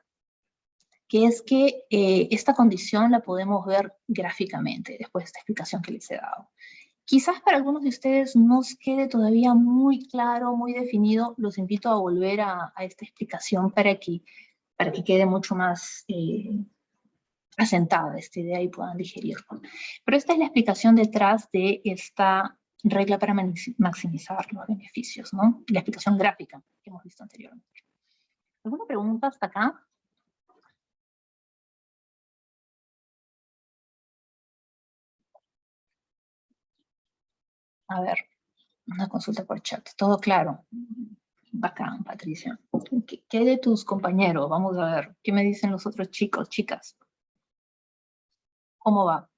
[SPEAKER 1] que es que esta condición la podemos ver gráficamente después de esta explicación que les he dado. Quizás para algunos de ustedes no os quede todavía muy claro, muy definido. Los invito a volver a esta explicación para que quede mucho más asentada esta idea y puedan digerirlo. Pero esta es la explicación detrás de esta regla para maximizar los beneficios, ¿no? La explicación gráfica que hemos visto anteriormente. ¿Alguna pregunta hasta acá? A ver, una consulta por chat. ¿Todo claro? Bacán, Patricia. ¿Qué de tus compañeros? Vamos a ver. ¿Qué me dicen los otros chicos, chicas? ¿Cómo va?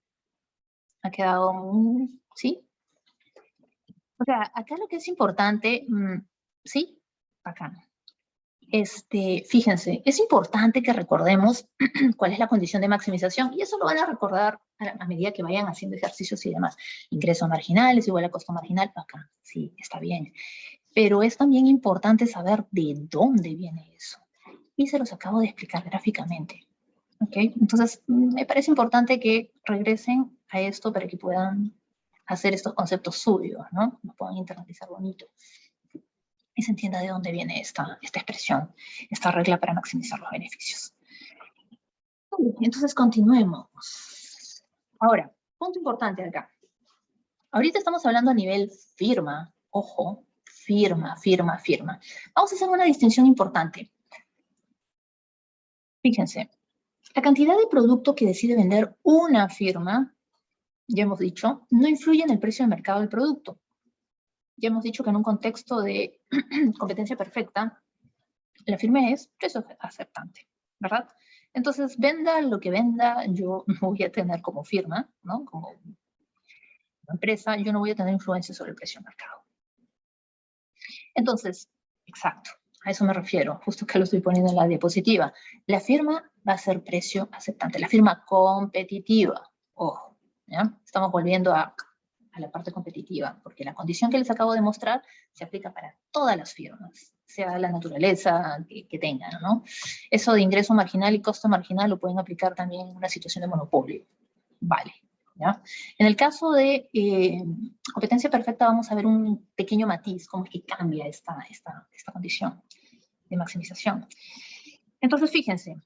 [SPEAKER 1] ¿Ha quedado? ¿Sí? O sea, acá lo que es importante, ¿sí? Bacán. Fíjense, es importante que recordemos cuál es la condición de maximización, y eso lo van a recordar a medida que vayan haciendo ejercicios y demás. Ingreso marginal es igual a costo marginal, acá, sí, está bien. Pero es también importante saber de dónde viene eso. Y se los acabo de explicar gráficamente. ¿Ok? Entonces, me parece importante que regresen a esto para que puedan hacer estos conceptos suyos, ¿no? Nos puedan internalizar bonito. Y se entienda de dónde viene esta expresión, esta regla para maximizar los beneficios. Entonces, continuemos. Ahora, punto importante acá. Ahorita estamos hablando a nivel firma. Ojo, firma. Vamos a hacer una distinción importante. Fíjense, la cantidad de producto que decide vender una firma, ya hemos dicho, no influye en el precio de mercado del producto. Ya hemos dicho que en un contexto de competencia perfecta, la firma es precio aceptante, ¿verdad? Entonces, venda lo que venda, yo no voy a tener como firma, ¿no? Como empresa, yo no voy a tener influencia sobre el precio de mercado. Entonces, exacto, a eso me refiero, justo que lo estoy poniendo en la diapositiva. La firma va a ser precio aceptante, la firma competitiva. Ojo, ¿ya? Estamos volviendo a la parte competitiva, porque la condición que les acabo de mostrar se aplica para todas las firmas, sea la naturaleza que tengan, ¿no? Eso de ingreso marginal y costo marginal lo pueden aplicar también en una situación de monopolio. Vale, ¿ya? En el caso de competencia perfecta vamos a ver un pequeño matiz, cómo es que cambia esta condición de maximización. Entonces, fíjense,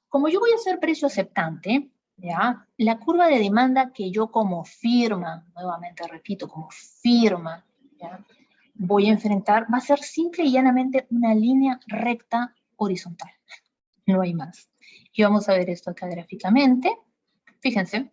[SPEAKER 1] como yo voy a hacer precio aceptante, ¿ya? La curva de demanda que yo como firma, nuevamente repito, como firma, ¿ya?, voy a enfrentar, va a ser simple y llanamente una línea recta horizontal. No hay más. Y vamos a ver esto acá gráficamente. Fíjense,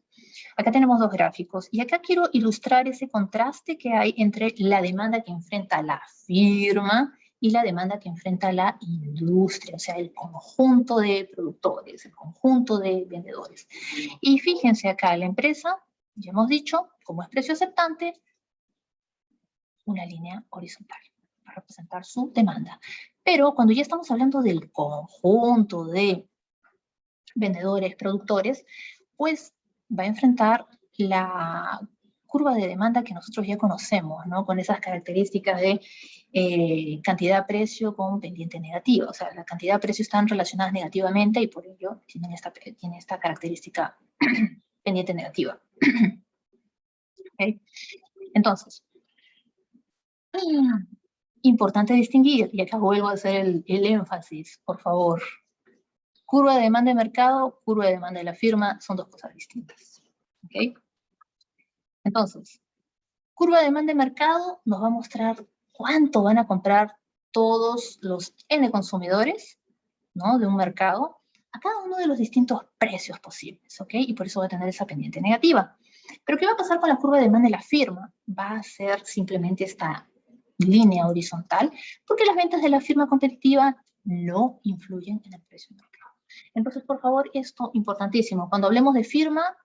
[SPEAKER 1] Acá tenemos dos gráficos, y acá quiero ilustrar ese contraste que hay entre la demanda que enfrenta la firma y la demanda que enfrenta la industria, o sea, el conjunto de productores, el conjunto de vendedores. Y fíjense acá, la empresa, ya hemos dicho, como es precio aceptante, una línea horizontal para representar su demanda. Pero cuando ya estamos hablando del conjunto de vendedores, productores, pues va a enfrentar la curva de demanda que nosotros ya conocemos, ¿no? Con esas características de cantidad-precio con pendiente negativa. O sea, la cantidad-precio están relacionadas negativamente y por ello tiene esta característica pendiente negativa. ¿Okay? Entonces, importante distinguir, y acá vuelvo a hacer el énfasis, por favor. Curva de demanda de mercado, curva de demanda de la firma, son dos cosas distintas. ¿Okay? Entonces, curva de demanda de mercado nos va a mostrar cuánto van a comprar todos los N consumidores, ¿no? De un mercado a cada uno de los distintos precios posibles, ¿ok? Y por eso va a tener esa pendiente negativa. Pero ¿qué va a pasar con la curva de demanda de la firma? Va a ser simplemente esta línea horizontal, porque las ventas de la firma competitiva no influyen en el precio del mercado. Entonces, por favor, esto importantísimo. Cuando hablemos de firma,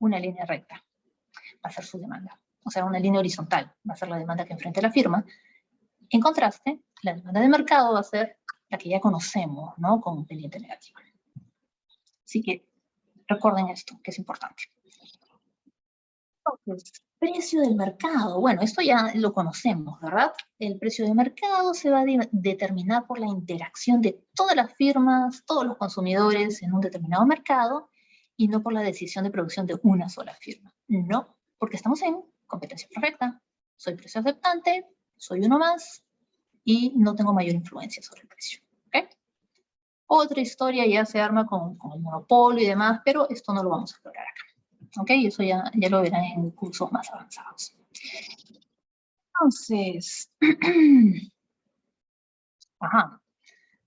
[SPEAKER 1] una línea recta va a ser su demanda. O sea, una línea horizontal va a ser la demanda que enfrenta la firma. En contraste, la demanda de mercado va a ser la que ya conocemos, ¿no? Con un pendiente negativo. Así que recuerden esto, que es importante. Entonces, precio del mercado. Bueno, esto ya lo conocemos, ¿verdad? El precio de mercado se va a determinar por la interacción de todas las firmas, todos los consumidores en un determinado mercado, y no por la decisión de producción de una sola firma. No, porque estamos en competencia perfecta. Soy precio aceptante, soy uno más, y no tengo mayor influencia sobre el precio. ¿Okay? Otra historia ya se arma con el monopolio y demás, pero esto no lo vamos a explorar acá. ¿Ok? Eso ya lo verán en cursos más avanzados. Entonces, ajá.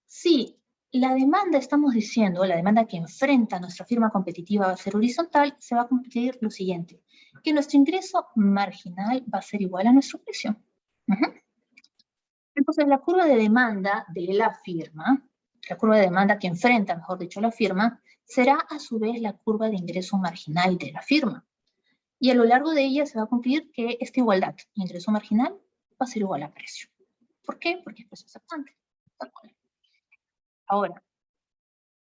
[SPEAKER 1] Sí, la demanda, estamos diciendo, la demanda que enfrenta nuestra firma competitiva va a ser horizontal, se va a cumplir lo siguiente, que nuestro ingreso marginal va a ser igual a nuestro precio. Entonces, la curva de demanda de la firma, la curva de demanda que enfrenta, mejor dicho, la firma, será a su vez la curva de ingreso marginal de la firma. Y a lo largo de ella se va a cumplir que esta igualdad, ingreso marginal, va a ser igual a precio. ¿Por qué? Porque es precio aceptante. Ahora,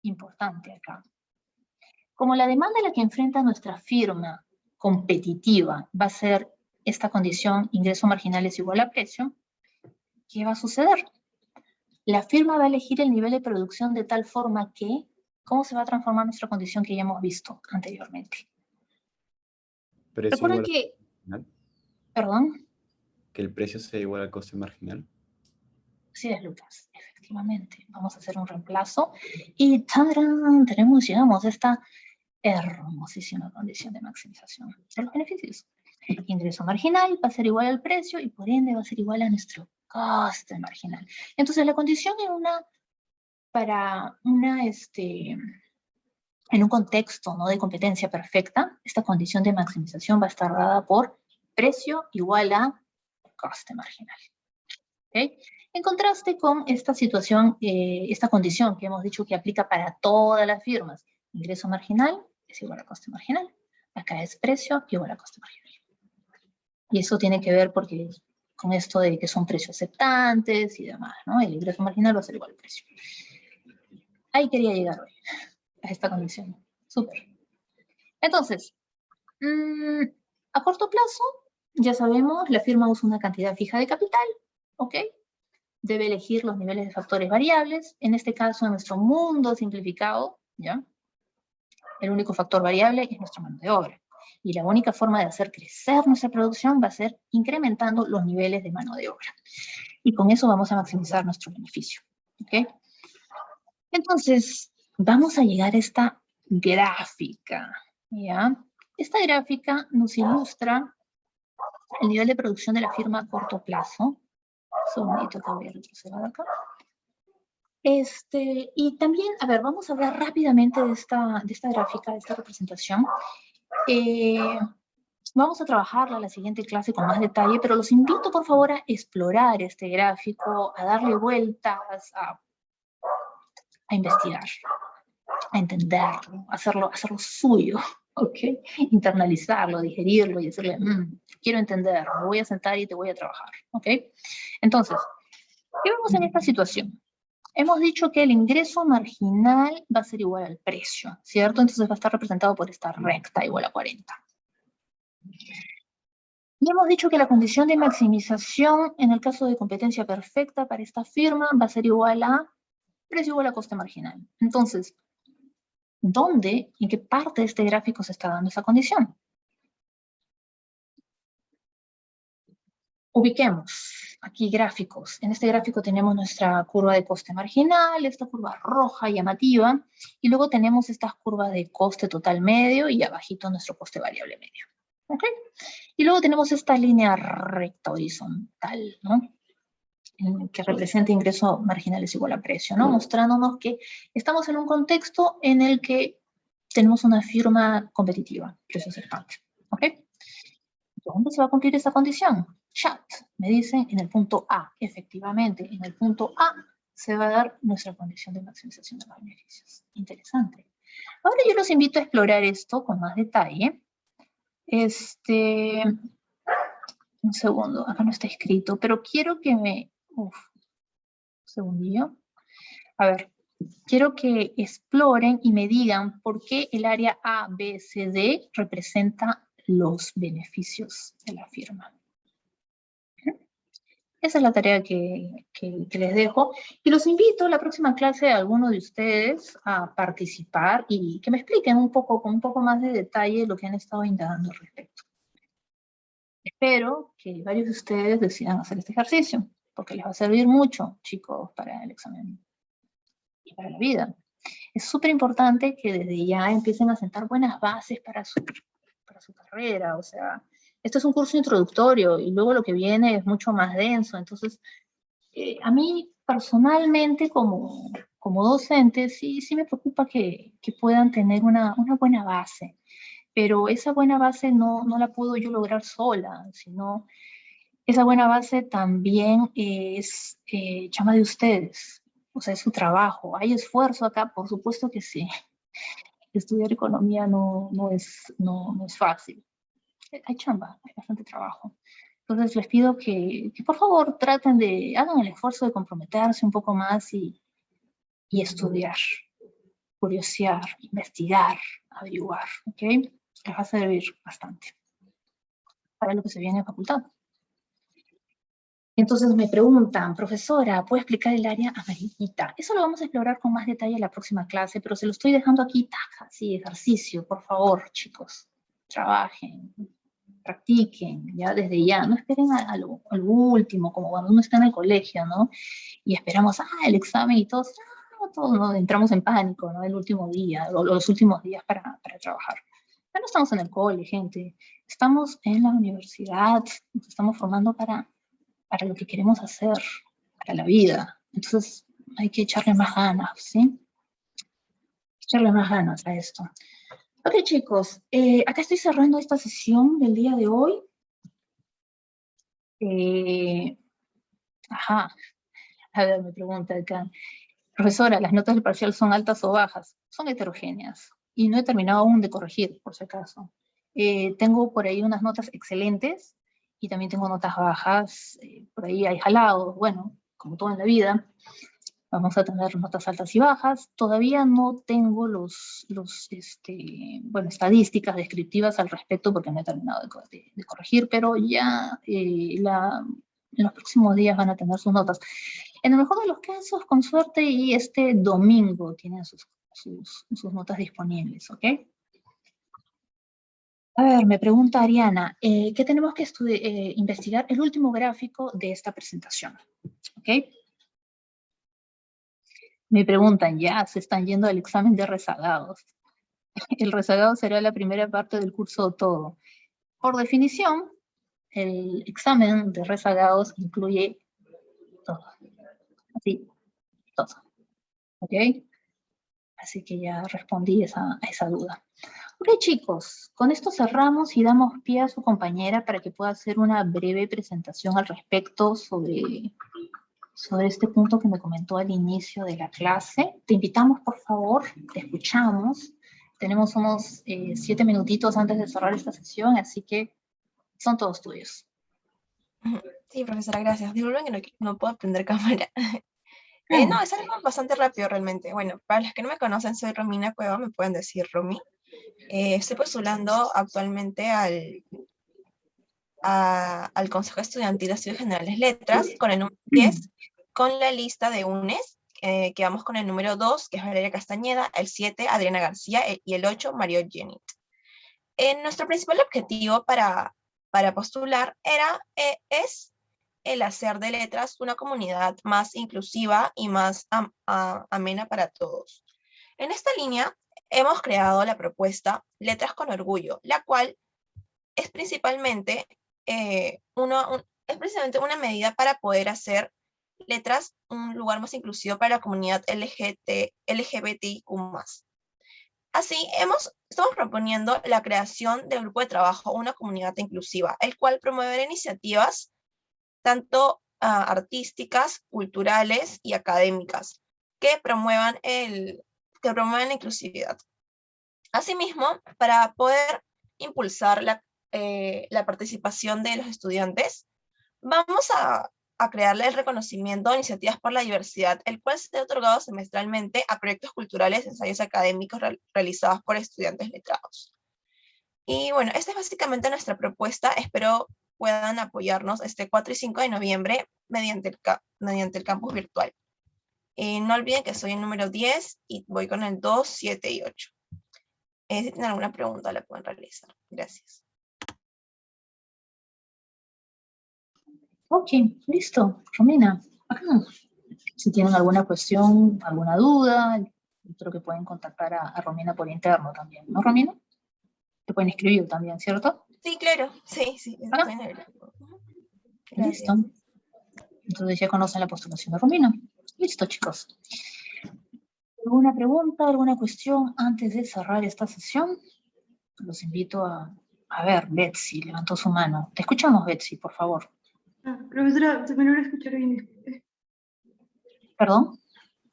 [SPEAKER 1] importante acá. Como la demanda a la que enfrenta nuestra firma competitiva va a ser esta condición, ingreso marginal es igual a precio, ¿qué va a suceder? La firma va a elegir el nivel de producción de tal forma que, ¿cómo se va a transformar nuestra condición que ya hemos visto anteriormente? Recuerden que, perdón.
[SPEAKER 5] Que el precio sea igual al coste marginal.
[SPEAKER 1] Así es, Lucas, efectivamente. Vamos a hacer un reemplazo y ¡tarán! Llegamos a esta hermosísima condición de maximización de los beneficios. El ingreso marginal va a ser igual al precio y por ende va a ser igual a nuestro coste marginal. Entonces la condición en un contexto, ¿no?, de competencia perfecta, esta condición de maximización va a estar dada por precio igual a coste marginal. ¿Okay? En contraste con esta situación, esta condición que hemos dicho que aplica para todas las firmas, ingreso marginal es igual a coste marginal. Acá es precio igual a coste marginal. Y eso tiene que ver porque con esto de que son precios aceptantes y demás, ¿no? El ingreso marginal va a ser igual al precio. Ahí quería llegar hoy, a esta condición. Súper. Entonces, a corto plazo, ya sabemos, la firma usa una cantidad fija de capital, ¿ok? Debe elegir los niveles de factores variables. En este caso, en nuestro mundo simplificado, ¿ya? El único factor variable es nuestra mano de obra. Y la única forma de hacer crecer nuestra producción va a ser incrementando los niveles de mano de obra. Y con eso vamos a maximizar nuestro beneficio. ¿Ok? Entonces, vamos a llegar a esta gráfica. ¿Ya? Esta gráfica nos ilustra el nivel de producción de la firma a corto plazo. Un segundito que voy a retroceder acá. Y también, a ver, vamos a hablar rápidamente de esta gráfica, de esta representación. Vamos a trabajarla en la siguiente clase con más detalle, pero los invito, por favor, a explorar este gráfico, a darle vueltas, a investigar, a entenderlo, hacerlo suyo, ¿ok? Internalizarlo, digerirlo y decirle, quiero entender, me voy a sentar y te voy a trabajar, ¿ok? Entonces, ¿qué vemos en esta situación? Hemos dicho que el ingreso marginal va a ser igual al precio, ¿cierto? Entonces va a estar representado por esta recta igual a 40. Y hemos dicho que la condición de maximización en el caso de competencia perfecta para esta firma va a ser igual a precio igual a coste marginal. Entonces, ¿dónde, en qué parte de este gráfico se está dando esa condición? Ubiquemos aquí gráficos. En este gráfico tenemos nuestra curva de coste marginal, esta curva roja llamativa, y luego tenemos estas curvas de coste total medio y abajito nuestro coste variable medio. ¿Ok? Y luego tenemos esta línea recta horizontal, ¿no? Que representa ingreso marginal es igual a precio, ¿no? Mostrándonos que estamos en un contexto en el que tenemos una firma competitiva, precio acertante. ¿Ok? ¿Dónde se va a cumplir esa condición? Chat, me dicen en el punto A. Efectivamente, en el punto A se va a dar nuestra condición de maximización de los beneficios. Interesante. Ahora yo los invito a explorar esto con más detalle. Un segundo, acá no está escrito, pero quiero que me... un segundillo. A ver, quiero que exploren y me digan por qué el área A, B, C, D representa los beneficios de la firma. Esa es la tarea que les dejo. Y los invito a la próxima clase a alguno de ustedes a participar y que me expliquen un poco, con un poco más de detalle lo que han estado indagando al respecto. Espero que varios de ustedes decidan hacer este ejercicio, porque les va a servir mucho, chicos, para el examen y para la vida. Es súper importante que desde ya empiecen a sentar buenas bases para su carrera. O sea, esto es un curso introductorio y luego lo que viene es mucho más denso. Entonces, a mí personalmente como docente sí me preocupa que puedan tener una buena base. Pero esa buena base no la puedo yo lograr sola, sino esa buena base también es chama de ustedes. O sea, es su trabajo. ¿Hay esfuerzo acá? Por supuesto que sí. Estudiar economía no es fácil. Hay chamba, hay bastante trabajo. Entonces les pido que por favor hagan el esfuerzo de comprometerse un poco más y estudiar, curiosear, investigar, averiguar, ¿ok? Les va a servir bastante para lo que se viene en facultad. Entonces me preguntan, profesora, ¿puede explicar el área amarillita? Eso lo vamos a explorar con más detalle en la próxima clase, pero se lo estoy dejando aquí, así, ejercicio, por favor, chicos. Trabajen, practiquen, ya desde ya. No esperen a lo último, como cuando uno está en el colegio, ¿no? Y esperamos, el examen y todos ¿no? Entramos en pánico, ¿no? El último día, o los últimos días para trabajar. Ya no estamos en el cole, gente. Estamos en la universidad, nos estamos formando para lo que queremos hacer, para la vida. Entonces hay que echarle más ganas, ¿sí? Echarle más ganas a esto. Ok, chicos, acá estoy cerrando esta sesión del día de hoy. A ver, me pregunta acá. Profesora, ¿las notas del parcial son altas o bajas? Son heterogéneas. Y no he terminado aún de corregir, por si acaso. Tengo por ahí unas notas excelentes y también tengo notas bajas. Por ahí hay jalados. Bueno, como todo en la vida, vamos a tener notas altas y bajas. Todavía no tengo estadísticas descriptivas al respecto porque no he terminado de corregir, pero ya en los próximos días van a tener sus notas. En el mejor de los casos, con suerte, y este domingo tienen sus notas disponibles, ¿ok? A ver, me pregunta Ariana, ¿qué tenemos que investigar? El último gráfico de esta presentación, ¿ok? Me preguntan, ya se están yendo al examen de rezagados. El rezagado será la primera parte del curso todo. Por definición, el examen de rezagados incluye todo. Así, todo. ¿Ok? Así que ya respondí a esa duda. Ok, chicos, con esto cerramos y damos pie a su compañera para que pueda hacer una breve presentación al respecto sobre este punto que me comentó al inicio de la clase. Te invitamos, por favor, te escuchamos. Tenemos unos 7 minutitos antes de cerrar esta sesión, así que son todos tuyos.
[SPEAKER 4] Sí, profesora, gracias. Disculpen que no puedo prender cámara. No, es algo bastante rápido realmente. Bueno, para los que no me conocen, soy Romina Cueva, me pueden decir Romy. Estoy postulando actualmente al Consejo Estudiantil de Estudios Generales Letras con el número 10, con la lista de UNES, que vamos con el número 2, que es Valeria Castañeda, el 7, Adriana García, y el 8, Mario Jenit. Nuestro principal objetivo para postular es el hacer de letras una comunidad más inclusiva y más amena para todos. En esta línea, hemos creado la propuesta Letras con Orgullo, la cual es principalmente una medida para poder hacer letras un lugar más inclusivo para la comunidad LGBTIQ+. Así, estamos proponiendo la creación del grupo de trabajo Una Comunidad Inclusiva, el cual promoverá iniciativas tanto artísticas, culturales y académicas que promuevan la inclusividad. Asimismo, para poder impulsar la participación de los estudiantes, vamos a crearle el reconocimiento de iniciativas por la diversidad, el cual será otorgado semestralmente a proyectos culturales, ensayos académicos realizados por estudiantes letrados. Y bueno, esta es básicamente nuestra propuesta. Espero puedan apoyarnos este 4 y 5 de noviembre mediante el campus virtual. No olviden que soy el número 10 y voy con el 2, 7 y 8. Si tienen alguna pregunta, la pueden realizar. Gracias.
[SPEAKER 1] Ok, listo. Romina, si tienen alguna cuestión, alguna duda, creo que pueden contactar a Romina por interno también, ¿no, Romina? Te pueden escribir también, ¿cierto?
[SPEAKER 4] Sí, claro. Sí.
[SPEAKER 1] Listo. Entonces ya conocen la postulación de Romina. Listo, chicos. ¿Alguna pregunta, alguna cuestión antes de cerrar esta sesión? Los invito a ver, Betsy levantó su mano. Te escuchamos, Betsy, por favor.
[SPEAKER 6] Profesora, ¿se me logra escuchar bien? Disculpe.
[SPEAKER 1] ¿Perdón?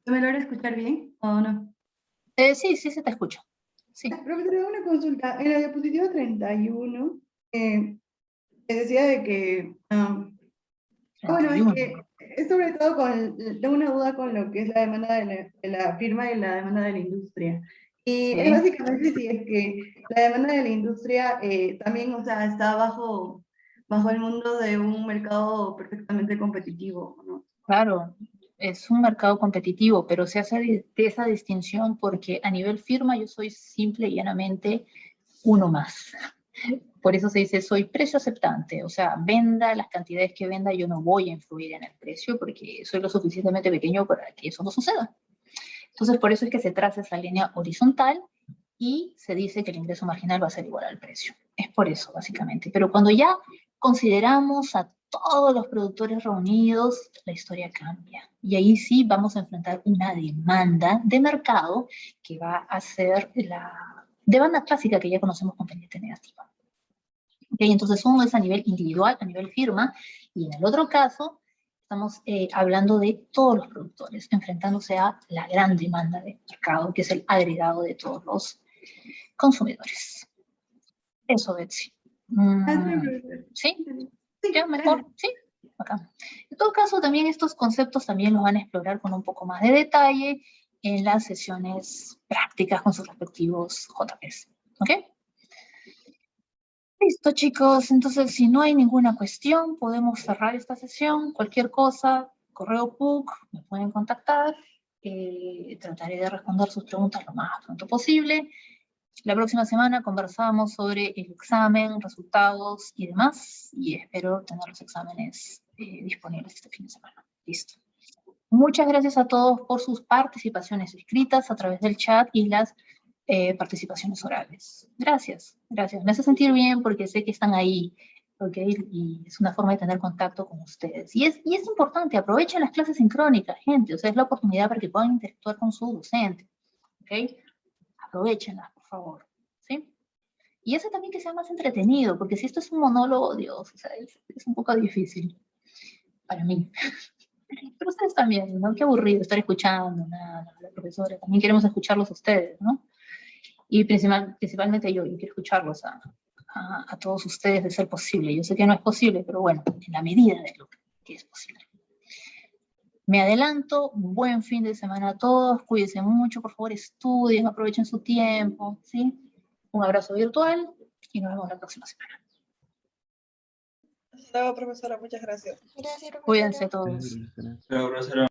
[SPEAKER 6] ¿Se me logra escuchar bien o no?
[SPEAKER 1] Sí, se te escucha. Sí.
[SPEAKER 6] Profesora, una consulta. En la diapositiva 31, decía de que... bueno, es que es sobre todo tengo una duda con lo que es la demanda de la firma y la demanda de la industria. Y
[SPEAKER 1] Sí.
[SPEAKER 6] es básicamente si es que la demanda de la industria también, o sea, está bajo el mundo de un mercado perfectamente competitivo, ¿no?
[SPEAKER 1] Claro, es un mercado competitivo, pero se hace esa distinción porque a nivel firma yo soy simple y llanamente uno más. Por eso se dice, soy precio aceptante, o sea, venda las cantidades que venda, yo no voy a influir en el precio porque soy lo suficientemente pequeño para que eso no suceda. Entonces, por eso es que se traza esa línea horizontal y se dice que el ingreso marginal va a ser igual al precio. Es por eso, básicamente. Pero cuando ya consideramos a todos los productores reunidos, la historia cambia. Y ahí sí vamos a enfrentar una demanda de mercado que va a ser la demanda clásica que ya conocemos con pendiente negativa. ¿Okay? Entonces uno es a nivel individual, a nivel firma, y en el otro caso estamos hablando de todos los productores, enfrentándose a la gran demanda de mercado, que es el agregado de todos los consumidores. Eso, Betsy. ¿Sí? ¿Ya mejor? Sí. Acá. En todo caso, también estos conceptos también los van a explorar con un poco más de detalle en las sesiones prácticas con sus respectivos JPs. ¿Ok? Listo, chicos. Entonces, si no hay ninguna cuestión, podemos cerrar esta sesión. Cualquier cosa, correo PUC, me pueden contactar. Trataré de responder sus preguntas lo más pronto posible. La próxima semana conversamos sobre el examen, resultados y demás. Y espero tener los exámenes disponibles este fin de semana. Listo. Muchas gracias a todos por sus participaciones escritas a través del chat y las participaciones orales. Gracias. Me hace sentir bien porque sé que están ahí ¿ok? Y es una forma de tener contacto con ustedes. Y es importante, aprovechen las clases sincrónicas, gente, o sea, es la oportunidad para que puedan interactuar con su docente, ¿ok? Aprovechenlas, por favor, ¿sí? Y eso también que sea más entretenido, porque si esto es un monólogo, Dios, o sea, es un poco difícil para mí. Pero ustedes también, ¿no? Qué aburrido estar escuchando nada, la profesora. También queremos escucharlos a ustedes, ¿no? Y principalmente yo quiero escucharlos a todos ustedes de ser posible. Yo sé que no es posible, pero bueno, en la medida de lo que es posible. Me adelanto, un buen fin de semana a todos, cuídense mucho, por favor estudien, aprovechen su tiempo, ¿sí? Un abrazo virtual y nos vemos la próxima semana.
[SPEAKER 7] Hasta luego, profesora. Muchas gracias.
[SPEAKER 4] Gracias, profesora.
[SPEAKER 1] Cuídense todos.
[SPEAKER 3] Pero, profesora,